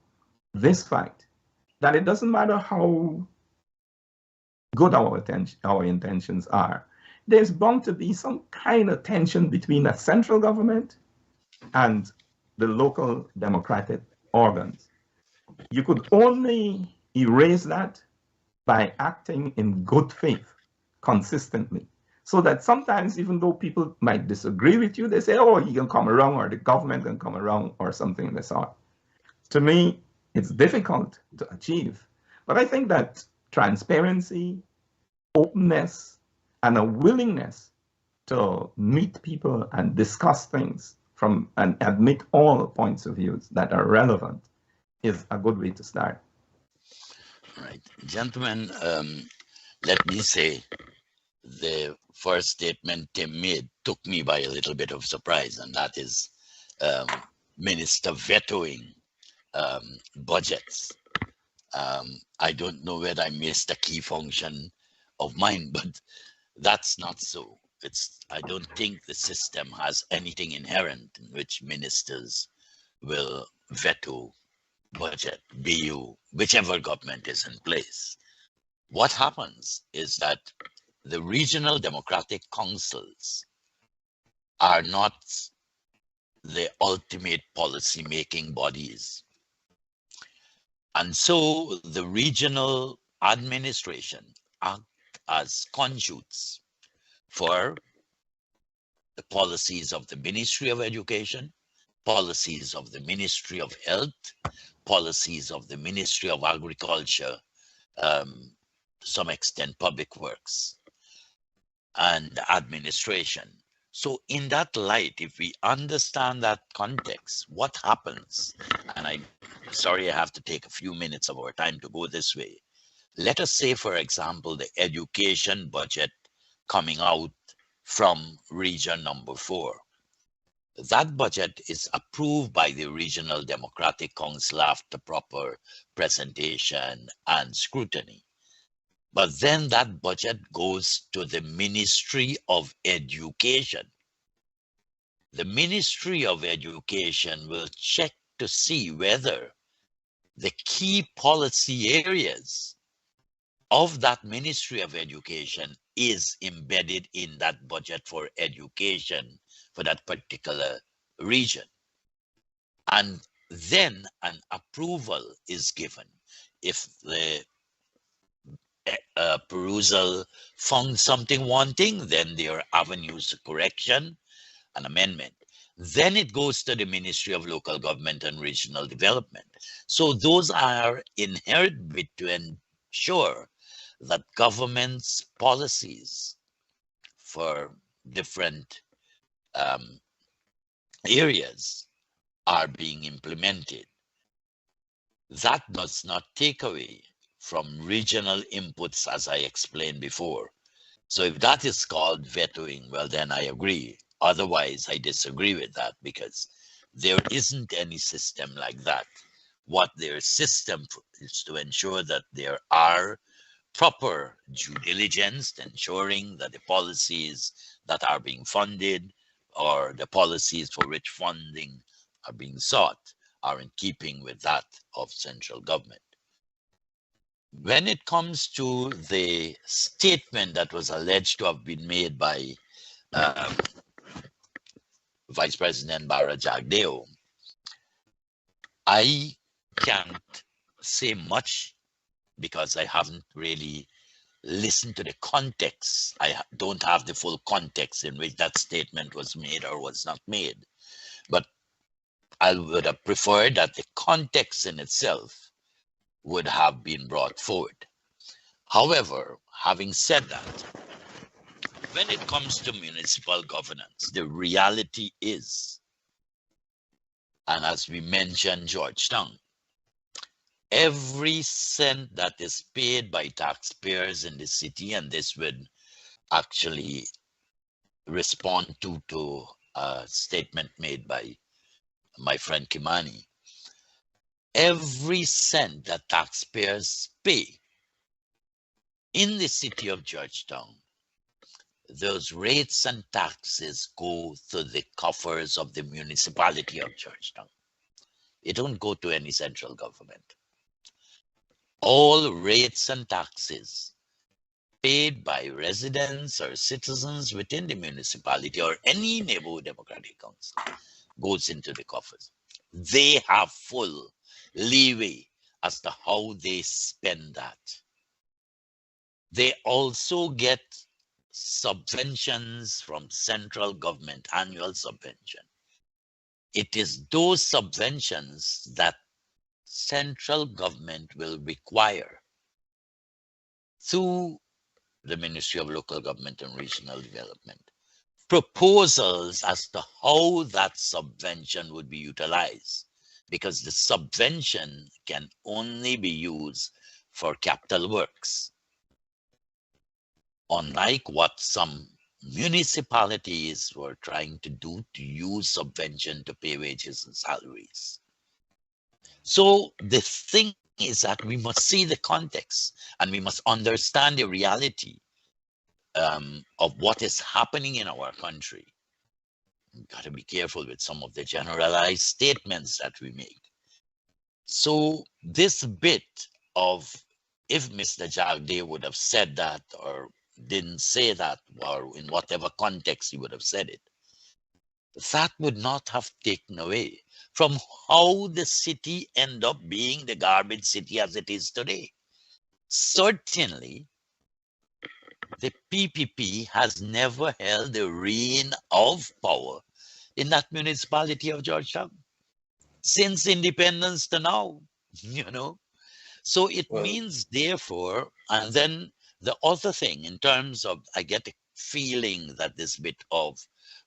this fact that it doesn't matter how good our intentions are, there's bound to be some kind of tension between a central government and the local democratic organs. You could only erase that by acting in good faith consistently. So that sometimes, even though people might disagree with you, they say, oh, he can come around, or the government can come around, or something of the sort. To me, it's difficult to achieve. But I think that transparency, openness, and a willingness to meet people and discuss things and admit all points of views that are relevant is a good way to start. All right, gentlemen, let me say the first statement Tim made took me by a little bit of surprise, and that is Minister vetoing budgets. I don't know whether I missed a key function of mine, but that's not so. I don't think the system has anything inherent in which ministers will veto budget, BU, whichever government is in place. What happens is that the regional democratic councils are not the ultimate policy-making bodies. And so the regional administration act as conduits for the policies of the Ministry of Education, policies of the Ministry of Health, policies of the Ministry of Agriculture, to some extent Public Works, and administration. So in that light, if we understand that context, what happens, and I'm sorry I have to take a few minutes of our time to go this way. Let us say, for example, the education budget coming out from region number 4. That budget is approved by the Regional Democratic Council after proper presentation and scrutiny. But then that budget goes to the Ministry of Education. The Ministry of Education will check to see whether the key policy areas of that Ministry of Education is embedded in that budget for education for that particular region. And then an approval is given. If the perusal found something wanting, then there are avenues of correction and amendment. Then it goes to the Ministry of Local Government and Regional Development. So those are inherent to ensure that government's policies for different areas are being implemented. That does not take away from regional inputs, as I explained before. So if that is called vetoing, well, then I agree. Otherwise, I disagree with that, because there isn't any system like that. What their system is to ensure that there are proper due diligence, ensuring that the policies that are being funded or the policies for which funding are being sought are in keeping with that of central government. When it comes to the statement that was alleged to have been made by Vice President Bara Jagdeo, I can't say much because I haven't really listened to the context. I don't have the full context in which that statement was made or was not made. But I would have preferred that the context in itself would have been brought forward. However, having said that, when it comes to municipal governance, the reality is, and as we mentioned Georgetown, every cent that is paid by taxpayers in the city, and this would actually respond to a statement made by my friend Kimani, every cent that taxpayers pay in the city of Georgetown, those rates and taxes go to the coffers of the municipality of Georgetown. It don't go to any central government. All rates and taxes paid by residents or citizens within the municipality or any neighborhood democratic council goes into the coffers. They have full leeway as to how they spend that. They also get subventions from central government, annual subvention. It is those subventions that central government will require through the Ministry of Local Government and Regional Development proposals as to how that subvention would be utilized, because the subvention can only be used for capital works. unlike what some municipalities were trying to do, to use subvention to pay wages and salaries. So the thing is that we must see the context and we must understand the reality of what is happening in our country. We've got to be careful with some of the generalized statements that we make. So this bit of, if Mr. Jagde would have said that or didn't say that, or in whatever context he would have said it, that would not have taken away from how the city ended up being the garbage city as it is today. Certainly, the PPP has never held the reign of power in that municipality of Georgetown since independence to now, you know. So it means, therefore, and then the other thing in terms of, I get a feeling that this bit of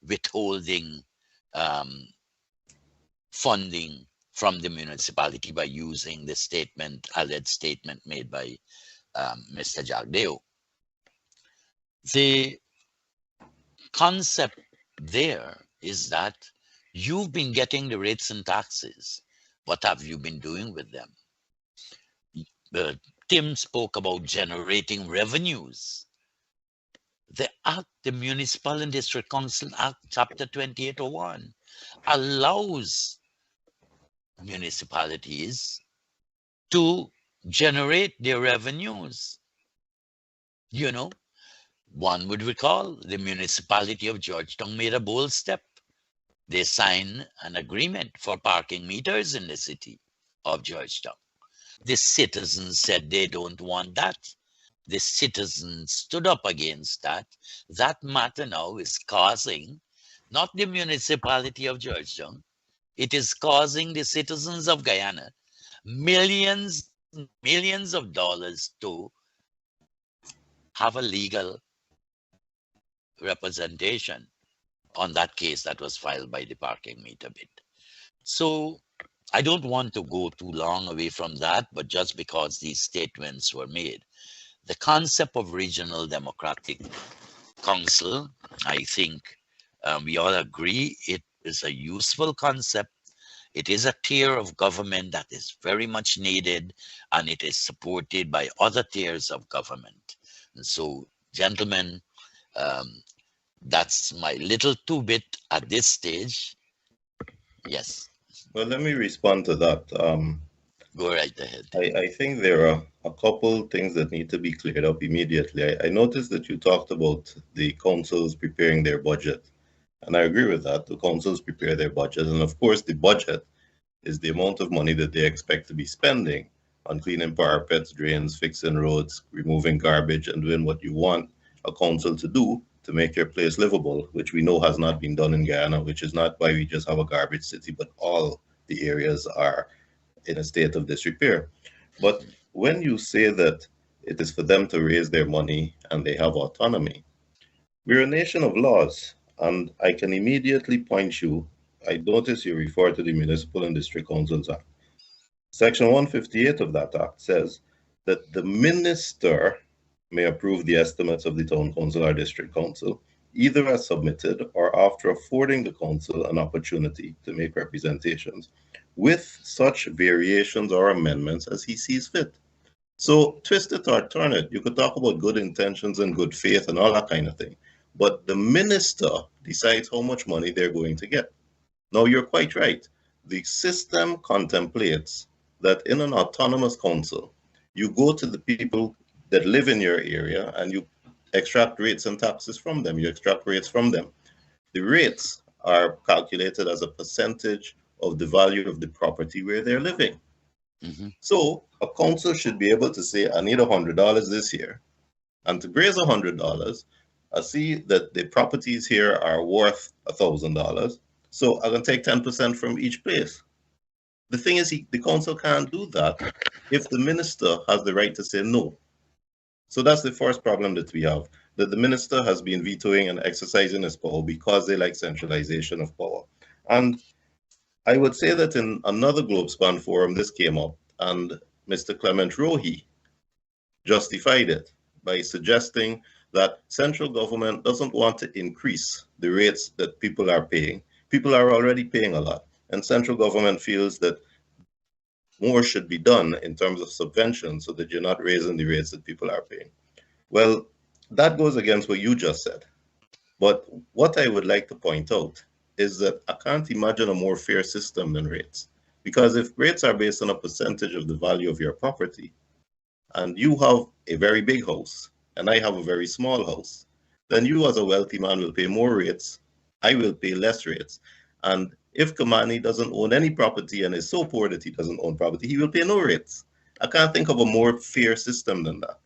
withholding funding from the municipality by using the statement, alleged statement made by Mr. Jagdeo. The concept there is that you've been getting the rates and taxes. What have you been doing with them? Tim spoke about generating revenues. The Act, the Municipal and District Council Act, Chapter 2801, allows municipalities to generate their revenues. You know, one would recall the municipality of Georgetown made a bold step. They signed an agreement for parking meters in the city of Georgetown. The citizens said they don't want that. The citizens stood up against that. That matter now is causing, not the municipality of Georgetown, it is causing the citizens of Guyana millions of dollars to have a legal representation on that case that was filed by the parking meter bid. So I don't want to go too long away from that, but just because these statements were made, the concept of regional democratic council, I think we all agree it is a useful concept. It is a tier of government that is very much needed, and it is supported by other tiers of government. And so, gentlemen, that's my little two-bit at this stage. Yes. Well, let me respond to that. Go right ahead. I think there are a couple things that need to be cleared up immediately. I noticed that you talked about the councils preparing their budget. And I agree with that. The councils prepare their budget. And of course, the budget is the amount of money that they expect to be spending on cleaning parapets, drains, fixing roads, removing garbage, and doing what you want a council to do to make your place livable, which we know has not been done in Guyana, which is not why we just have a garbage city, but all the areas are in a state of disrepair. But when you say that it is for them to raise their money and they have autonomy, we're a nation of laws. And I can immediately point you, I notice you refer to the Municipal and District Councils Act. Section 158 of that act says that the minister may approve the estimates of the town council or district council, either as submitted or after affording the council an opportunity to make representations, with such variations or amendments as he sees fit. So twist it or turn it. You could talk about good intentions and good faith and all that kind of thing. But the minister decides how much money they're going to get. Now, you're quite right. The system contemplates that in an autonomous council, you go to the people that live in your area and you extract rates and taxes from them. You extract rates from them. The rates are calculated as a percentage of the value of the property where they're living. Mm-hmm. So a council should be able to say, I need $100 this year. And to raise $100, I see that the properties here are worth $1,000. So I can take 10% from each place. The thing is, the council can't do that if the minister has the right to say no. So that's the first problem that we have, that the minister has been vetoing and exercising his power because they like centralization of power. And I would say that in another Globespan forum, this came up, and Mr. Clement Rohi justified it by suggesting that central government doesn't want to increase the rates that people are paying. People are already paying a lot, and central government feels that more should be done in terms of subvention so that you're not raising the rates that people are paying. Well, that goes against what you just said. But what I would like to point out is that I can't imagine a more fair system than rates. Because if rates are based on a percentage of the value of your property, and you have a very big house, and I have a very small house, then you as a wealthy man will pay more rates, I will pay less rates. And if Kamani doesn't own any property and is so poor that he doesn't own property, he will pay no rates. I can't think of a more fair system than that.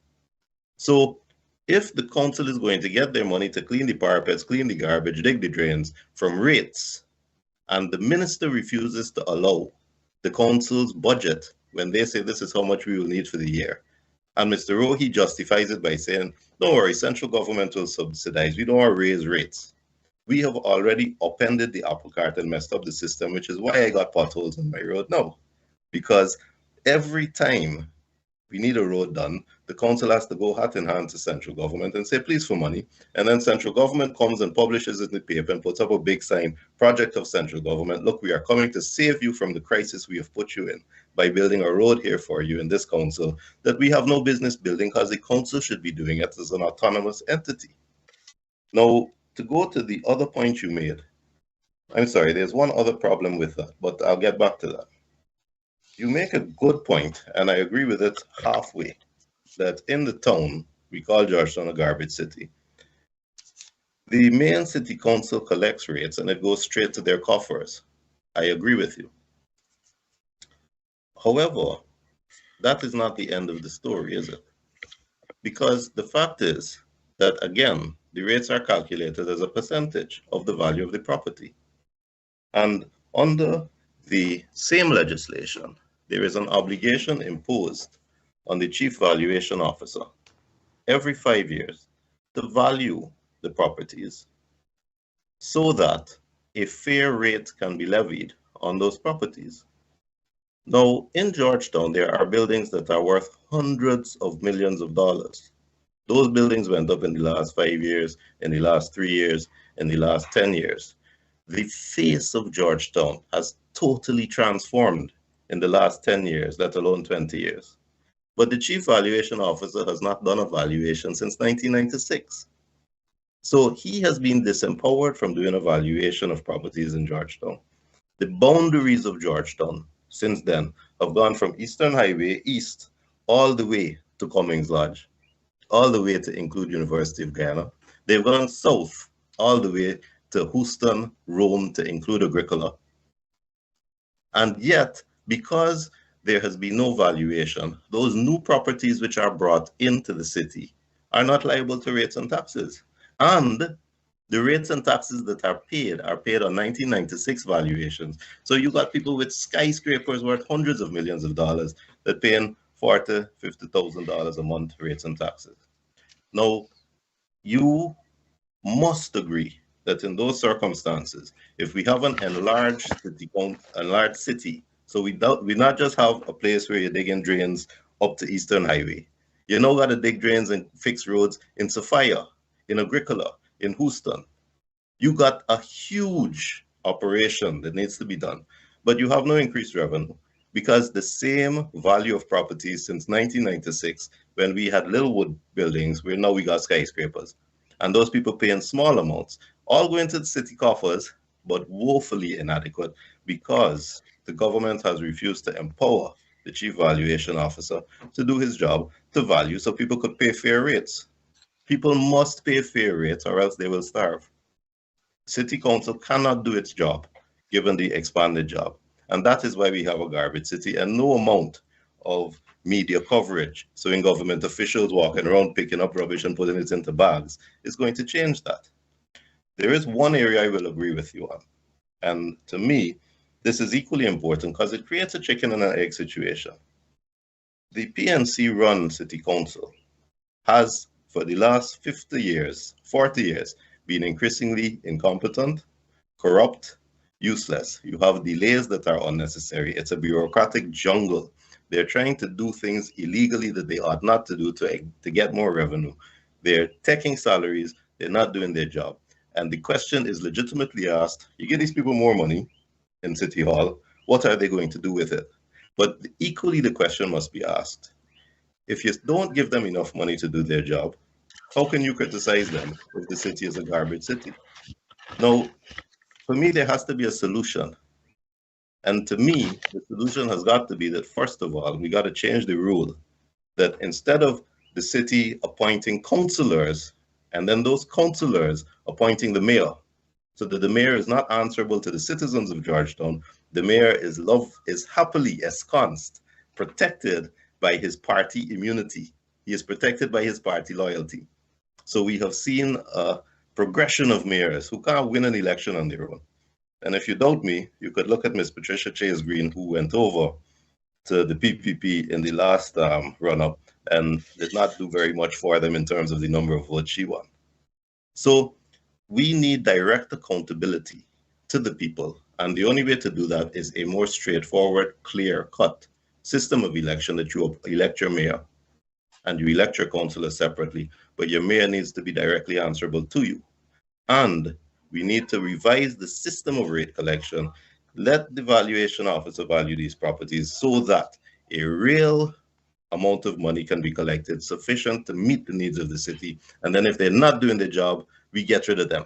So if the council is going to get their money to clean the parapets, clean the garbage, dig the drains from rates, and the minister refuses to allow the council's budget when they say this is how much we will need for the year, and Mr. Rohi justifies it by saying, don't worry, central government will subsidize, we don't want to raise rates. We have already upended the apple cart and messed up the system, which is why I got potholes on my road now. Because every time we need a road done, the council has to go hat in hand to central government and say, please for money. And then central government comes and publishes it in the paper and puts up a big sign, project of central government. Look, we are coming to save you from the crisis we have put you in by building a road here for you in this council that we have no business building because the council should be doing it as an autonomous entity. Now, to go to the other point you made, I'm sorry, there's one other problem with that, but I'll get back to that. You make a good point, and I agree with it halfway, that in the town, we call Georgetown a garbage city. The main city council collects rates and it goes straight to their coffers. I agree with you. However, that is not the end of the story, is it? Because the fact is that, again, the rates are calculated as a percentage of the value of the property. And under the same legislation, there is an obligation imposed on the chief valuation officer every 5 years to value the properties so that a fair rate can be levied on those properties. Now, in Georgetown, there are buildings that are worth hundreds of millions of dollars. Those buildings went up in the last 5 years, in the last 3 years, in the last 10 years. The face of Georgetown has totally transformed in the last 10 years, let alone 20 years. But the chief valuation officer has not done a valuation since 1996. So he has been disempowered from doing a valuation of properties in Georgetown. The boundaries of Georgetown since then have gone from Eastern Highway east all the way to Cummings Lodge, all the way to include University of Guyana. They've gone south all the way to Houston, Rome, to include Agricola. And yet, because there has been no valuation, those new properties which are brought into the city are not liable to rates and taxes. And the rates and taxes that are paid on 1996 valuations. So you got people with skyscrapers worth hundreds of millions of dollars that paying $40,000, $50,000 a month rates and taxes. Now, you must agree that in those circumstances, if we have an enlarged city, so we not just have a place where you're digging drains up to Eastern Highway. You now got to dig drains and fix roads in Sophia, in Agricola, in Houston. You got a huge operation that needs to be done, but you have no increased revenue because the same value of properties since 1996, when we had little wood buildings, where now we got skyscrapers, and those people paying small amounts, all going to the city coffers, but woefully inadequate because the government has refused to empower the chief valuation officer to do his job to value so people could pay fair rates. People must pay fair rates or else they will starve. City council cannot do its job given the expanded job. And that is why we have a garbage city, and no amount of media coverage, so in government officials walking around picking up rubbish and putting it into bags, is going to change that. There is one area I will agree with you on. And to me, this is equally important because it creates a chicken and an egg situation. The PNC-run city council has, for the last 50 years, 40 years, been increasingly incompetent, corrupt, useless. You have delays that are unnecessary. It's a bureaucratic jungle. They're trying to do things illegally that they ought not to do to get more revenue. They're taking salaries, they're not doing their job. And the question is legitimately asked, you give these people more money in City Hall, what are they going to do with it? But equally, the question must be asked, if you don't give them enough money to do their job, how can you criticize them if the city is a garbage city? Now, for me, there has to be a solution. And to me, the solution has got to be that, first of all, we got to change the rule that instead of the city appointing councillors, and then those councillors appointing the mayor, so that the mayor is not answerable to the citizens of Georgetown, the mayor is happily ensconced, protected by his party immunity. He is protected by his party loyalty. So we have seen a progression of mayors who can't win an election on their own. And if you doubt me, you could look at Miss Patricia Chase Green, who went over to the PPP in the last run-up and did not do very much for them in terms of the number of votes she won. So we need direct accountability to the people. And the only way to do that is a more straightforward, clear-cut system of election that you elect your mayor and you elect your councillor separately, but your mayor needs to be directly answerable to you. And we need to revise the system of rate collection. Let the valuation officer value these properties so that a real amount of money can be collected sufficient to meet the needs of the city. And then if they're not doing their job, we get rid of them.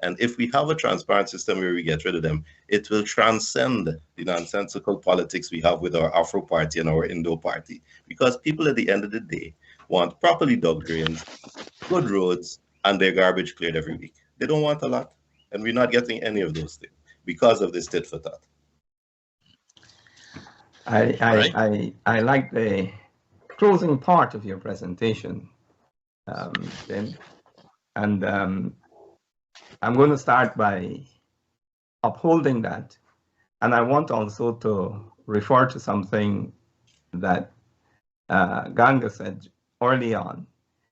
And if we have a transparent system where we get rid of them, it will transcend the nonsensical politics we have with our Afro party and our Indo party. Because people at the end of the day want properly dug drains, good roads, and their garbage cleared every week. They don't want a lot. And we're not getting any of those things because of this tit for tat. I like the closing part of your presentation, Ben. And I'm going to start by upholding that. And I want also to refer to something that Ganga said early on.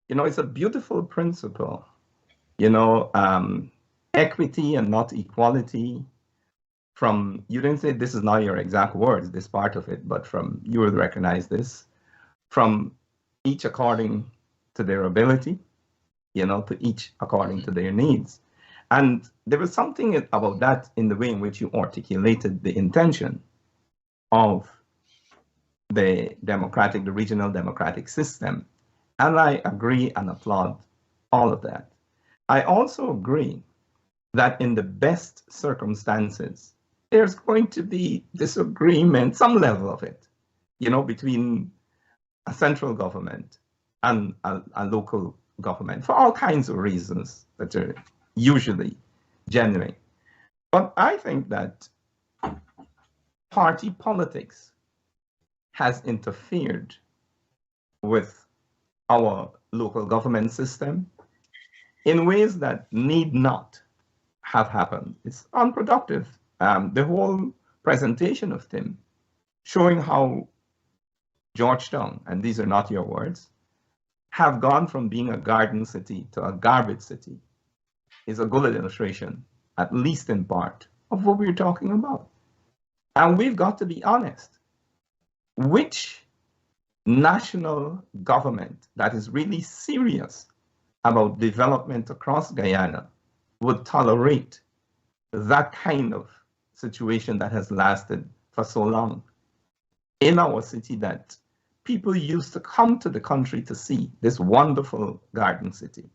You know, it's a beautiful principle, you know, equity and not equality. From, you didn't say this is not your exact words, this part of it, but from, you would recognize this, from each according to their ability, you know, to each according to their needs. And there was something about that in the way in which you articulated the intention of the regional democratic system. And I agree and applaud all of that. I also agree that in the best circumstances, there's going to be disagreement, some level of it, you know, between a central government and a local government for all kinds of reasons that are usually genuine. But I think that party politics has interfered with our local government system in ways that need not have happened. It's unproductive. The whole presentation of Tim showing how Georgetown, and these are not your words, have gone from being a garden city to a garbage city is a good illustration, at least in part, of what we're talking about. And we've got to be honest. Which national government that is really serious about development across Guyana would tolerate that kind of situation that has lasted for so long in our city, that people used to come to the country to see this wonderful garden city?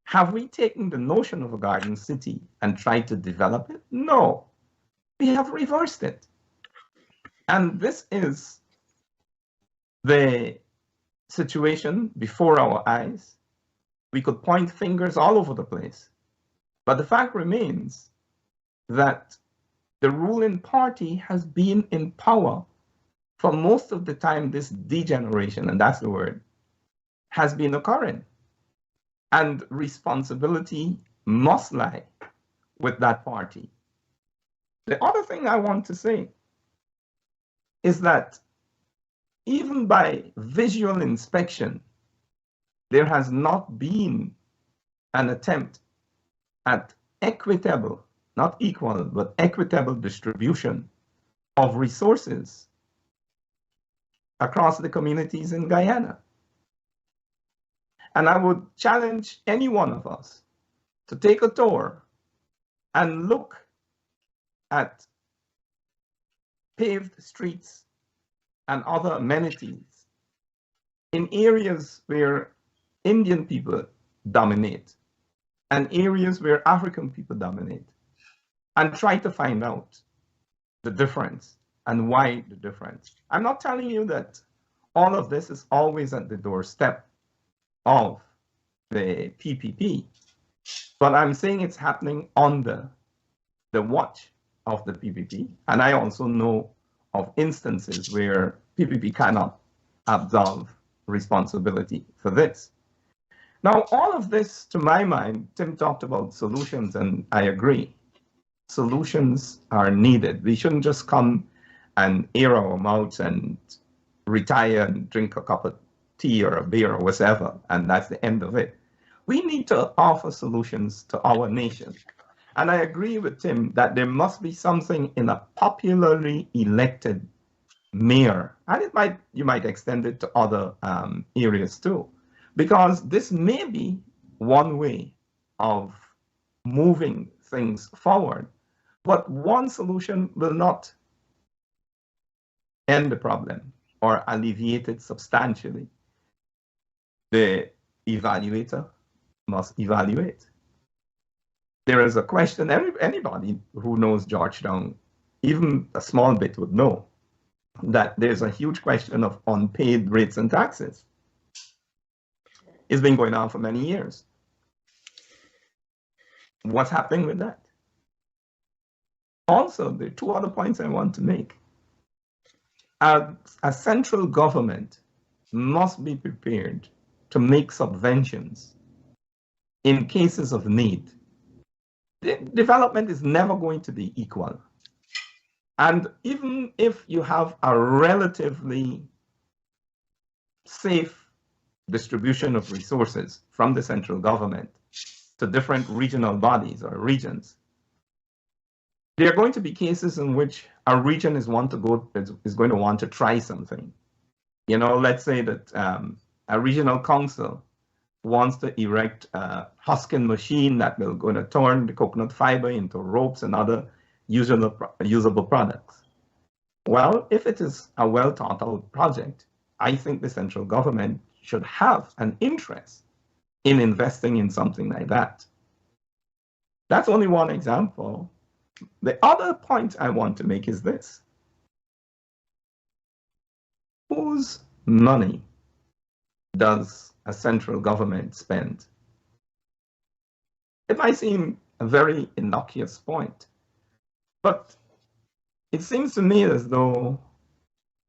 Have we taken the notion of a garden city and tried to develop it? No, we have reversed it. And this is the situation before our eyes. We could point fingers all over the place. But the fact remains that the ruling party has been in power for most of the time. This degeneration, and that's the word, has been occurring. And responsibility must lie with that party. The other thing I want to say is that even by visual inspection, there has not been an attempt at equitable, not equal, but equitable distribution of resources across the communities in Guyana. And I would challenge any one of us to take a tour and look at paved streets and other amenities in areas where Indian people dominate and areas where African people dominate, and try to find out the difference and why the difference. I'm not telling you that all of this is always at the doorstep of the PPP, but I'm saying it's happening under the watch of the PPP. And I also know of instances where PPP cannot absolve responsibility for this. Now, all of this, to my mind, Tim talked about solutions, and I agree. Solutions are needed. We shouldn't just come and air our mouths and retire and drink a cup of tea or a beer or whatever, and that's the end of it. We need to offer solutions to our nation. And I agree with Tim that there must be something in a popularly elected mayor, and you might extend it to other areas too, because this may be one way of moving things forward, but one solution will not end the problem or alleviate it substantially. The evaluator must evaluate. There is a question, anybody who knows Georgetown, even a small bit, would know that there's a huge question of unpaid rates and taxes. It's been going on for many years. What's happening with that? Also, there are two other points I want to make. A central government must be prepared to make subventions in cases of need. Development is never going to be equal. And even if you have a relatively safe distribution of resources from the central government to different regional bodies or regions, there are going to be cases in which a region is going to want to try something. You know, let's say that a regional council wants to erect a husking machine that will going to turn the coconut fiber into ropes and other usable products. Well, if it is a well thought out project, I think the central government should have an interest in investing in something like that. That's only one example. The other point I want to make is this. Whose money does a central government spend? It might seem a very innocuous point, but it seems to me as though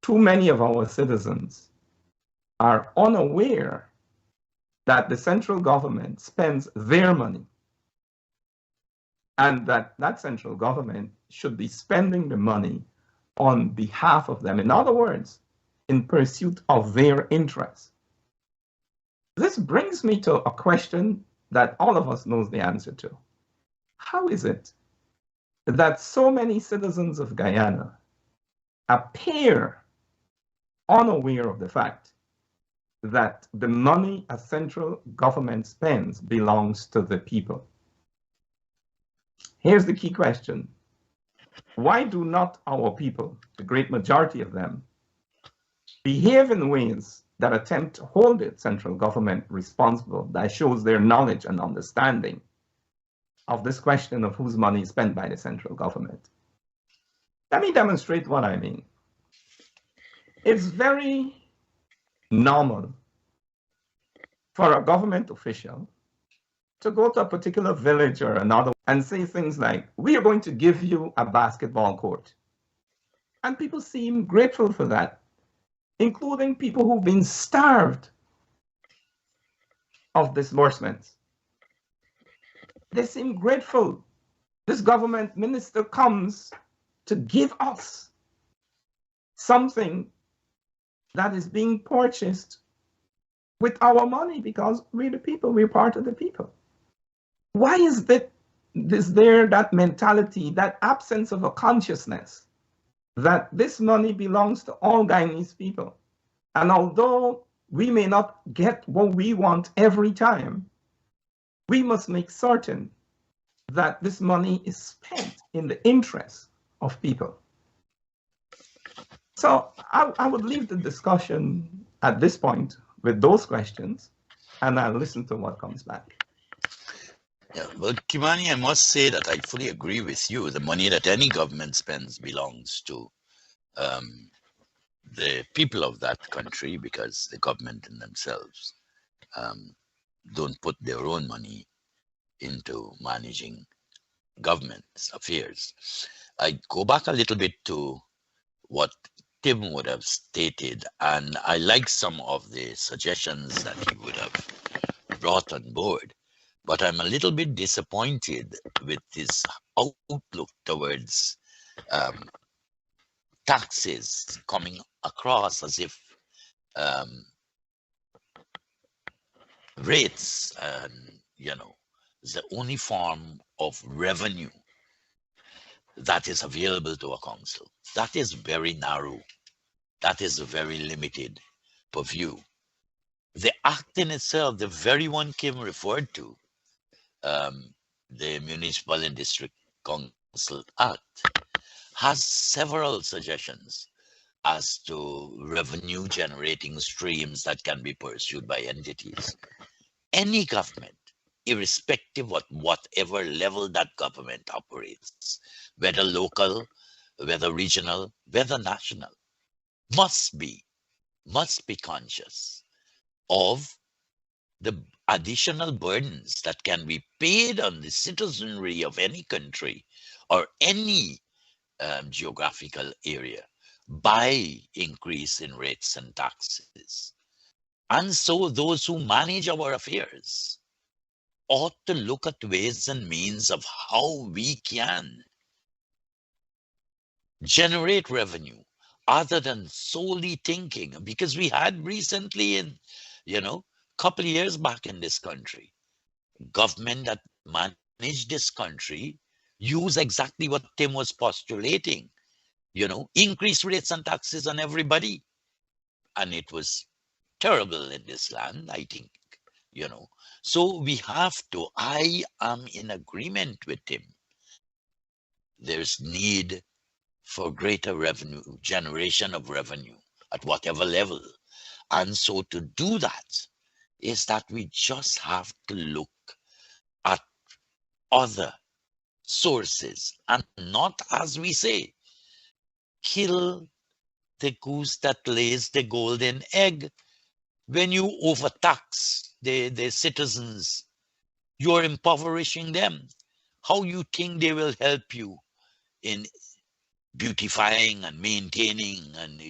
too many of our citizens are unaware that the central government spends their money and that central government should be spending the money on behalf of them. In other words, in pursuit of their interests. This brings me to a question that all of us knows the answer to. How is it that so many citizens of Guyana appear unaware of the fact that the money a central government spends belongs to the people? Here's the key question. Why do not our people, the great majority of them, behave in ways that attempt to hold the central government responsible, that shows their knowledge and understanding of this question of whose money is spent by the central government? Let me demonstrate what I mean. It's very normal for a government official to go to a particular village or another and say things like, we are going to give you a basketball court. And people seem grateful for that, including people who've been starved of disbursements. They seem grateful. This government minister comes to give us something that is being purchased with our money because we're the people, we're part of the people. Why is there that mentality, that absence of a consciousness that this money belongs to all Guyanese people? And although we may not get what we want every time. We must make certain that this money is spent in the interest of people. So I would leave the discussion at this point with those questions, and I'll listen to what comes back. Yeah, well, Kimani, I must say that I fully agree with you. The money that any government spends belongs to the people of that country, because the government in themselves don't put their own money into managing government's affairs. I go back a little bit to what Tim would have stated, and I like some of the suggestions that he would have brought on board, but I'm a little bit disappointed with his outlook towards taxes coming across as if rates, is the only form of revenue that is available to a council. That is very narrow. That is a very limited purview. The act in itself, the very one Kim referred to, the Municipal and District Council Act, has several suggestions as to revenue generating streams that can be pursued by entities. Any government, irrespective of whatever level that government operates, whether local, whether regional, whether national, must be conscious of the additional burdens that can be paid on the citizenry of any country or any geographical area by increase in rates and taxes. And so those who manage our affairs ought to look at ways and means of how we can generate revenue other than solely thinking, because we had recently in, couple of years back in this country, government that managed this country use exactly what Tim was postulating, increase rates and taxes on everybody. And it was terrible in this land, I think, So we have to, I am in agreement with him. There's need for greater revenue, generation of revenue at whatever level. And so to do that is that we just have to look at other sources and not, as we say, kill the goose that lays the golden egg. When you overtax the citizens, you're impoverishing them. How you think they will help you in beautifying and maintaining and,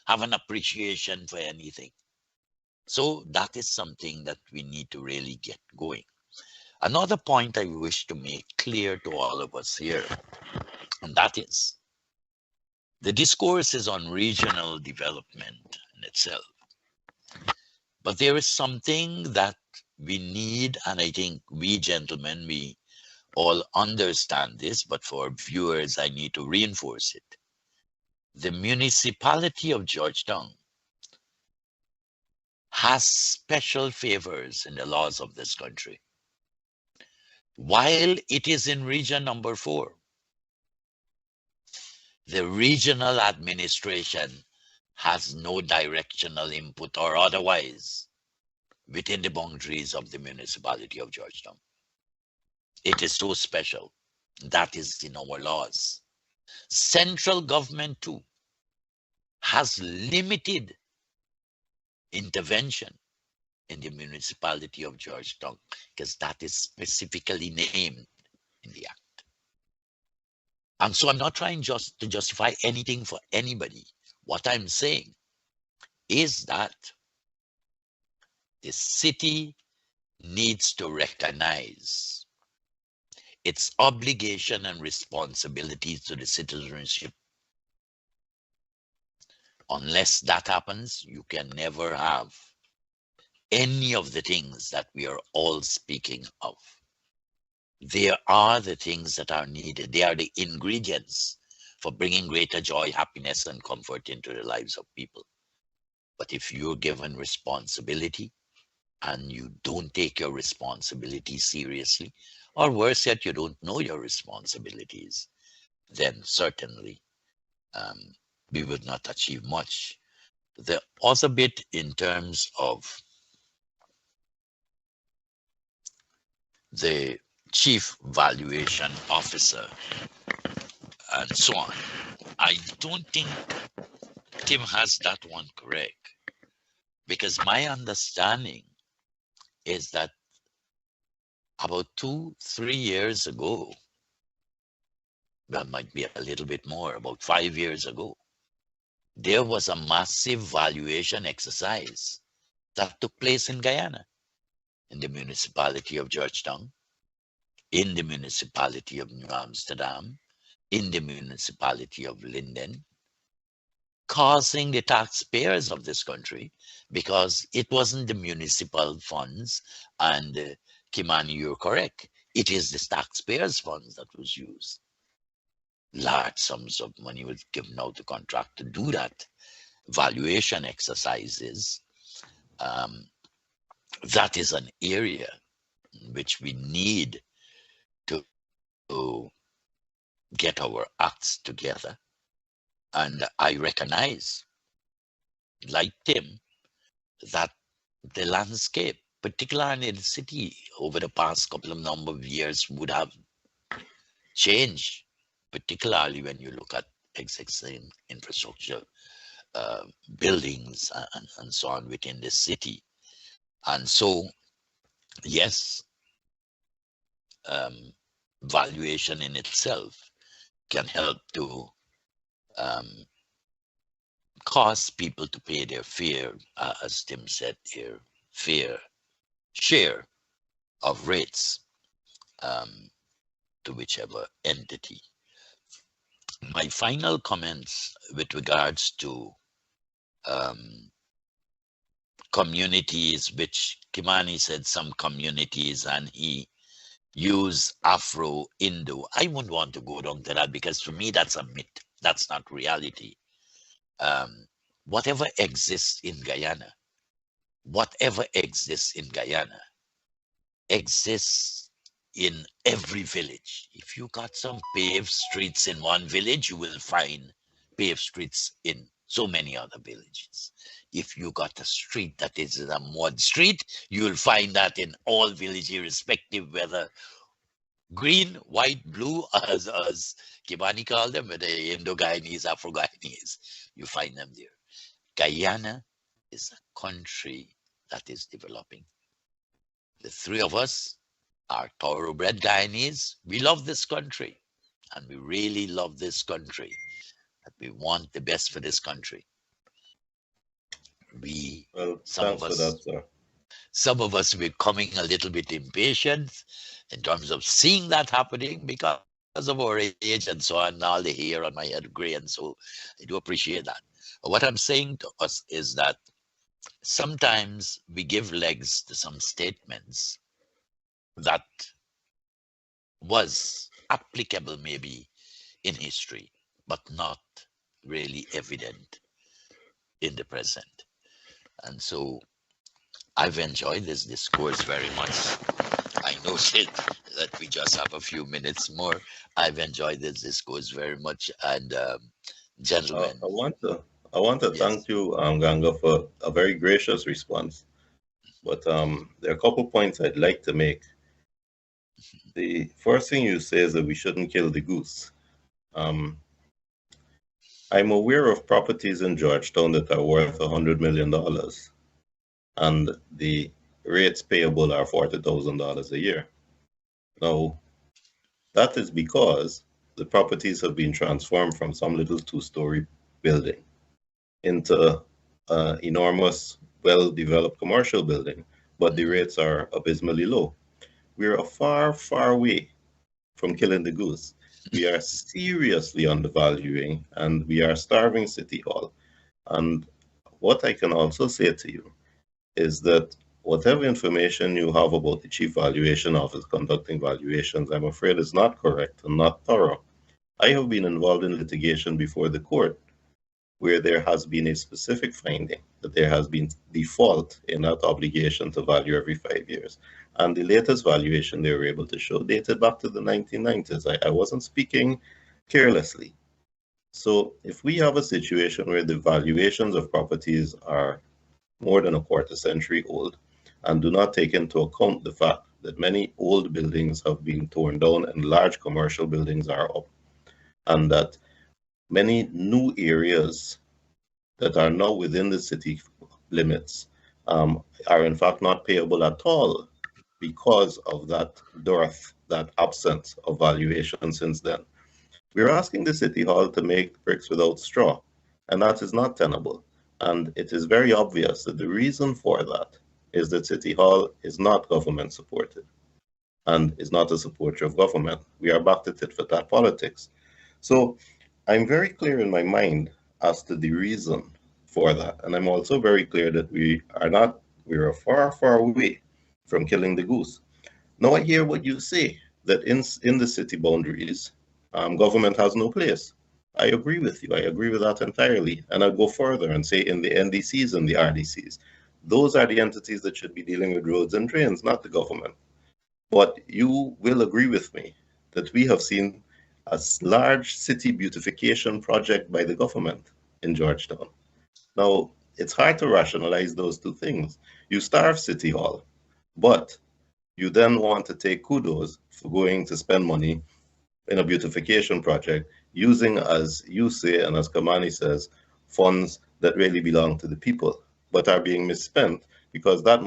have an appreciation for anything? So that is something that we need to really get going. Another point I wish to make clear to all of us here, and that is, the discourse is on regional development in itself. But there is something that we need, and I think we gentlemen, we all understand this, but for viewers, I need to reinforce it. The municipality of Georgetown has special favors in the laws of this country. While it is in region number 4, the regional administration has no directional input or otherwise within the boundaries of the municipality of Georgetown. It is so special. That is in our laws. Central government too has limited intervention in the municipality of Georgetown, because that is specifically named in the act. And so I'm not trying just to justify anything for anybody. What I'm saying is that the city needs to recognize its obligation and responsibilities to the citizenship. Unless that happens, you can never have any of the things that we are all speaking of. They are the things that are needed. They are the ingredients for bringing greater joy, happiness, and comfort into the lives of people. But if you're given responsibility and you don't take your responsibility seriously, or worse yet, you don't know your responsibilities, then certainly we would not achieve much. The other bit in terms of the chief valuation officer and so on, I don't think Tim has that one correct, because my understanding is that about 2-3 years ago, that might be a little bit more, about 5 years ago, there was a massive valuation exercise that took place in Guyana, in the municipality of Georgetown, in the municipality of New Amsterdam, in the municipality of Linden, causing the taxpayers of this country, because it wasn't the municipal funds, and Kimani, you're correct, it is the taxpayers' funds that was used. Large sums of money was given out to contract to do that valuation exercises. That is an area in which we need to get our acts together. And I recognize, like Tim, that the landscape, particularly in the city, over the past number of years would have changed, particularly when you look at existing infrastructure, buildings and so on within the city. And so, yes, valuation in itself can help to cause people to pay their fair, as Tim said, their fair share of rates to whichever entity. My final comments with regards to communities, which Kimani said some communities, and he used Afro-Indo. I wouldn't want to go down to that, because for me that's a myth. That's not reality. Whatever exists in Guyana exists in every village. If you got some paved streets in one village, you will find paved streets in so many other villages. If you got a street that is a mud street, you will find that in all villages, irrespective whether green, white, blue, as Kimani called them, whether Indo-Guyanese, Afro-Guyanese, you find them there. Guyana is a country that is developing. The three of us are thoroughbred Guyanese. We love this country, and we really love this country. We want the best for this country. Some of us, we're becoming a little bit impatient in terms of seeing that happening because of our age and so on. All the hair on my head gray, and so I do appreciate that. But what I'm saying to us is that sometimes we give legs to some statements that was applicable maybe in history, but not really evident in the present. And so I've enjoyed this discourse very much. I know that we just have a few minutes more. I've enjoyed this discourse very much. And gentlemen, I want to thank you, Ganga, for a very gracious response. But there are a couple points I'd like to make. The first thing you say is that we shouldn't kill the goose. I'm aware of properties in Georgetown that are worth $100 million, and the rates payable are $40,000 a year. Now, that is because the properties have been transformed from some little two-story building into an enormous, well-developed commercial building, but the rates are abysmally low. We're far, far away from killing the goose. We are seriously undervaluing, and we are starving City Hall. And what I can also say to you is that whatever information you have about the Chief Valuation Office conducting valuations, I'm afraid is not correct and not thorough. I have been involved in litigation before the court where there has been a specific finding that there has been default in that obligation to value every 5 years. And the latest valuation they were able to show dated back to the 1990s. I wasn't speaking carelessly. So if we have a situation where the valuations of properties are more than a quarter century old and do not take into account the fact that many old buildings have been torn down and large commercial buildings are up, and that many new areas that are now within the city limits are in fact not payable at all because of that dearth, that absence of valuation since then. We're asking the City Hall to make bricks without straw, and that is not tenable. And it is very obvious that the reason for that is that City Hall is not government supported and is not a supporter of government. We are back to tit-for-tat politics. So I'm very clear in my mind as to the reason for that. And I'm also very clear that we are far, far away from killing the goose. Now I hear what you say, that in the city boundaries, government has no place. I agree with you. I agree with that entirely. And I'll go further and say in the NDCs and the RDCs, those are the entities that should be dealing with roads and drains, not the government. But you will agree with me that we have seen a large city beautification project by the government in Georgetown. Now, it's hard to rationalize those two things. You starve City Hall, but you then want to take kudos for going to spend money in a beautification project using, as you say and as Kamani says, funds that really belong to the people but are being misspent because that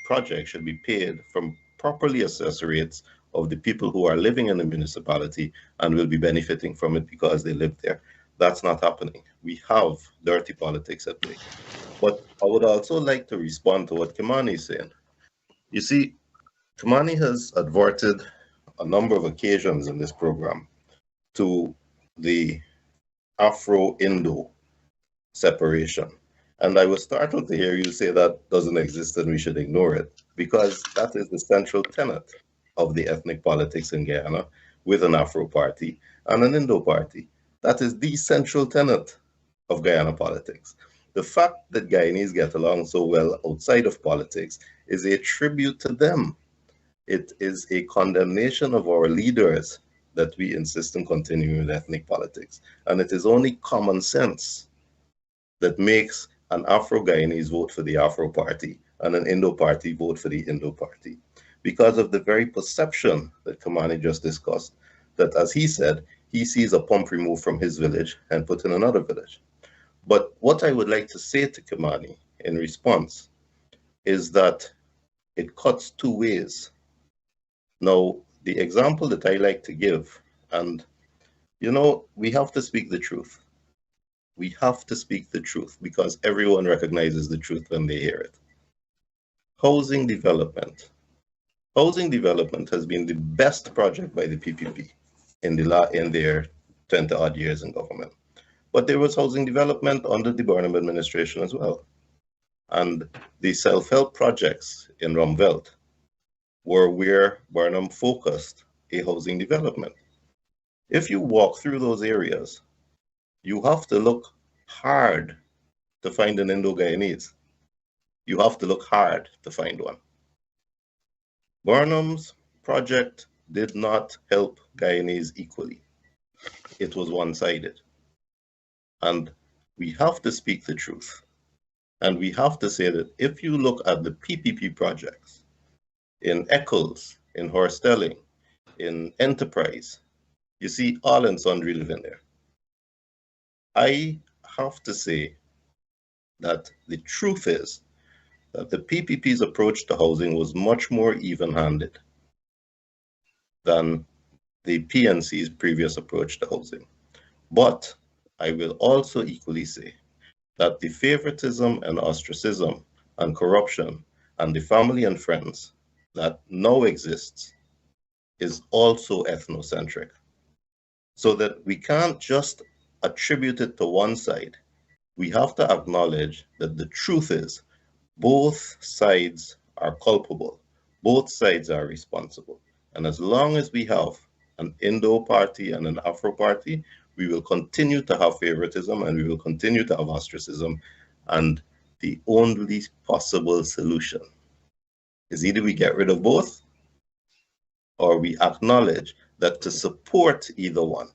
project should be paid from properly assessed rates of the people who are living in the municipality and will be benefiting from it because they live there. That's not happening. We have dirty politics at play. But I would also like to respond to what Kimani is saying. You see, Kimani has adverted a number of occasions in this program to the Afro-Indo separation. And I was startled to hear you say that doesn't exist and we should ignore it, because that is the central tenet of the ethnic politics in Guyana, with an Afro party and an Indo party. That is the central tenet of Guyana politics. The fact that Guyanese get along so well outside of politics is a tribute to them. It is a condemnation of our leaders that we insist on continuing with ethnic politics. And it is only common sense that makes an Afro-Guyanese vote for the Afro party and an Indo party vote for the Indo party, because of the very perception that Kamani just discussed, that, as he said, he sees a pump removed from his village and put in another village. But what I would like to say to Kamani in response is that it cuts two ways. Now, the example that I like to give, and you know, we have to speak the truth. We have to speak the truth because everyone recognizes the truth when they hear it. Housing development. Housing development has been the best project by the PPP in their 20-odd years in government. But there was housing development under the Burnham administration as well. And the self-help projects in Rumveld were where Burnham focused a housing development. If you walk through those areas, you have to look hard to find an Indo-Guyanese. You have to look hard to find one. Burnham's project did not help Guyanese equally. It was one-sided. And we have to speak the truth. And we have to say that if you look at the PPP projects in Eccles, in Horstelling, in Enterprise, you see all and sundry live in there. I have to say that the truth is that the PPP's approach to housing was much more even-handed than the PNC's previous approach to housing. But I will also equally say that the favoritism and ostracism and corruption and the family and friends that now exists is also ethnocentric. So that we can't just attribute it to one side. We have to acknowledge that the truth is both sides are culpable. Both sides are responsible. And as long as we have an Indo party and an Afro party, we will continue to have favoritism and we will continue to have ostracism. And the only possible solution is either we get rid of both or we acknowledge that to support either one,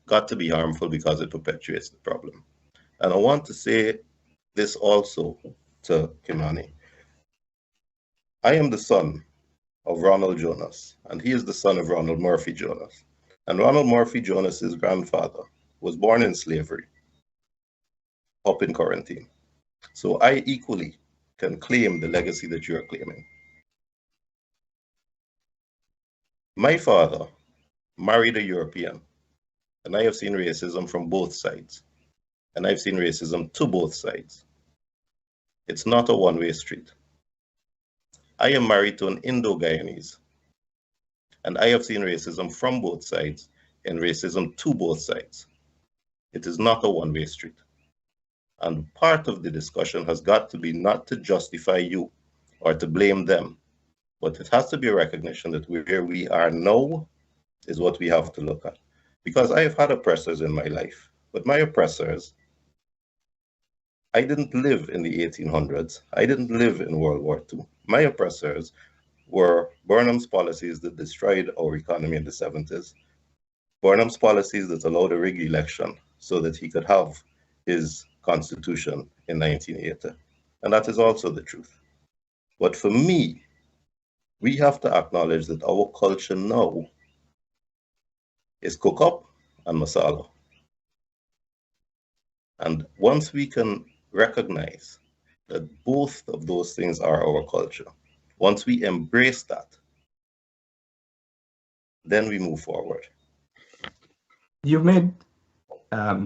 got to be harmful because it perpetuates the problem. And I want to say this also to Kimani. I am the son of Ronald Jonas, and he is the son of Ronald Murphy Jonas. And Ronald Murphy Jonas's grandfather was born in slavery up in quarantine. So I equally can claim the legacy that you are claiming. My father married a European, and I have seen racism from both sides. And I've seen racism to both sides. It's not a one-way street. I am married to an Indo-Guyanese, and I have seen racism from both sides and racism to both sides. It is not a one-way street. And part of the discussion has got to be not to justify you or to blame them, but it has to be a recognition that where we are now is what we have to look at. Because I have had oppressors in my life, but my oppressors, I didn't live in the 1800s. I didn't live in World War II. My oppressors were Burnham's policies that destroyed our economy in the 70s. Burnham's policies that allowed a rigged election so that he could have his constitution in 1980. And that is also the truth. But for me, we have to acknowledge that our culture now is cook up and masala. And once we can recognize that both of those things are our culture, once we embrace that, then we move forward. You made,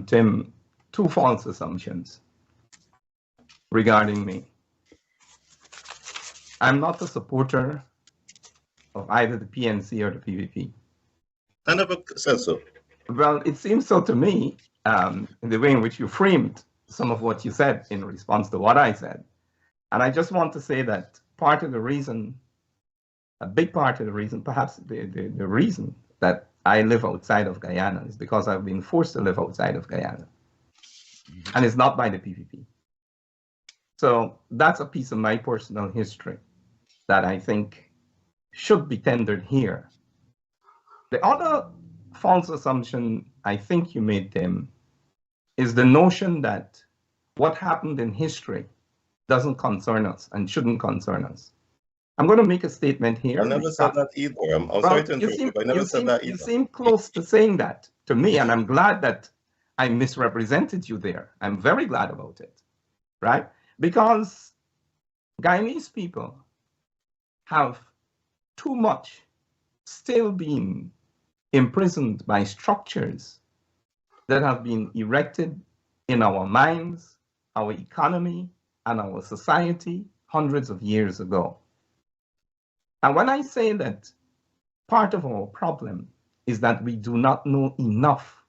Tim, two false assumptions regarding me. I'm not a supporter of either the PNC or the PVP. I never said so. Well, it seems so to me, in the way in which you framed some of what you said in response to what I said. And I just want to say that part of the reason, a big part of the reason, perhaps the reason that I live outside of Guyana is because I've been forced to live outside of Guyana. And it's not by the PVP. So that's a piece of my personal history that I think should be tendered here. The other false assumption I think you made, Tim, is the notion that what happened in history doesn't concern us and shouldn't concern us. I'm going to make a statement here. I never said that either. I'm sorry to interrupt you, but I never said that either. You seem close to saying that to me, and I'm glad that I misrepresented you there. I'm very glad about it, right? Because Guyanese people have too much still been imprisoned by structures that have been erected in our minds, our economy, and our society hundreds of years ago. And when I say that part of our problem is that we do not know enough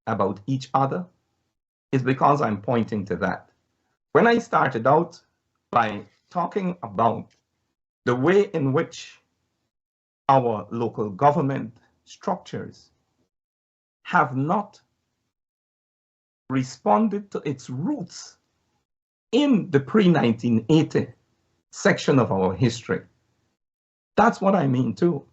about each other, it's because I'm pointing to that. When I started out by talking about the way in which our local government structures have not responded to its roots in the pre-1980 section of our history. That's what I mean too.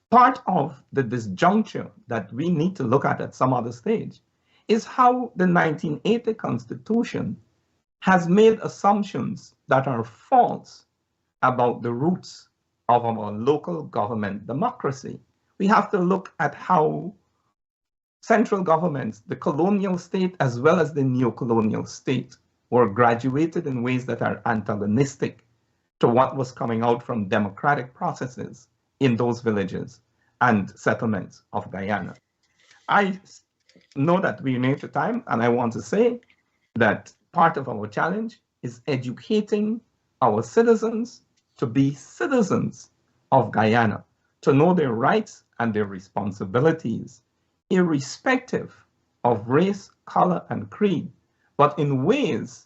Part of the disjuncture that we need to look at some other stage is how the 1980 Constitution has made assumptions that are false about the roots of our local government democracy. We have to look at how central governments, the colonial state as well as the neo-colonial state, were graduated in ways that are antagonistic to what was coming out from democratic processes in those villages and settlements of Guyana. I know that we're near to time, and I want to say that part of our challenge is educating our citizens to be citizens of Guyana, to know their rights and their responsibilities, irrespective of race, color, and creed, but in ways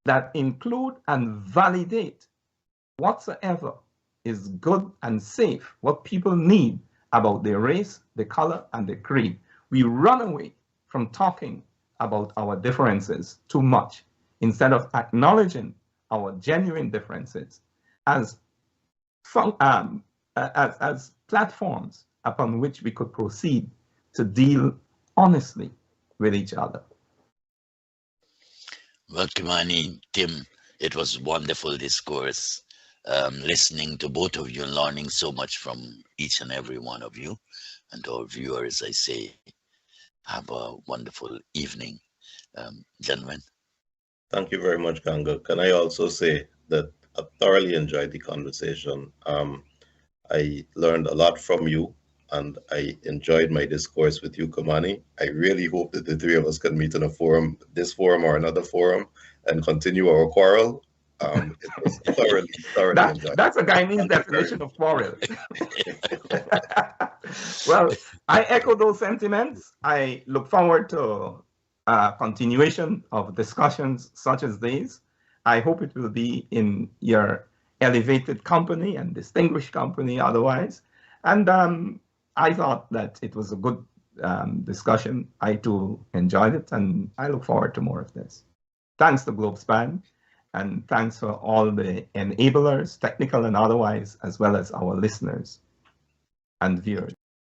that include and validate whatsoever is good and safe, what people need, about their race, their color, and their creed. We run away from talking about our differences too much instead of acknowledging our genuine differences as platforms upon which we could proceed to deal honestly with each other. Well, Kimani, Tim, it was wonderful discourse. Listening to both of you and learning so much from each and every one of you. And to our viewers, I say, have a wonderful evening. Gentlemen. Thank you very much, Ganga. Can I also say that I thoroughly enjoyed the conversation. I learned a lot from you, and I enjoyed my discourse with you, Kamani. I really hope that the three of us can meet in a forum, this forum or another forum, and continue our quarrel. It was thoroughly enjoyed. That's a Guyanese definition of quarrel. Well, I echo those sentiments. I look forward to a continuation of discussions such as these. I hope it will be in your elevated company and distinguished company otherwise. And I thought that it was a good discussion. I too enjoyed it, and I look forward to more of this. Thanks to Globespan, and thanks for all the enablers, technical and otherwise, as well as our listeners and viewers.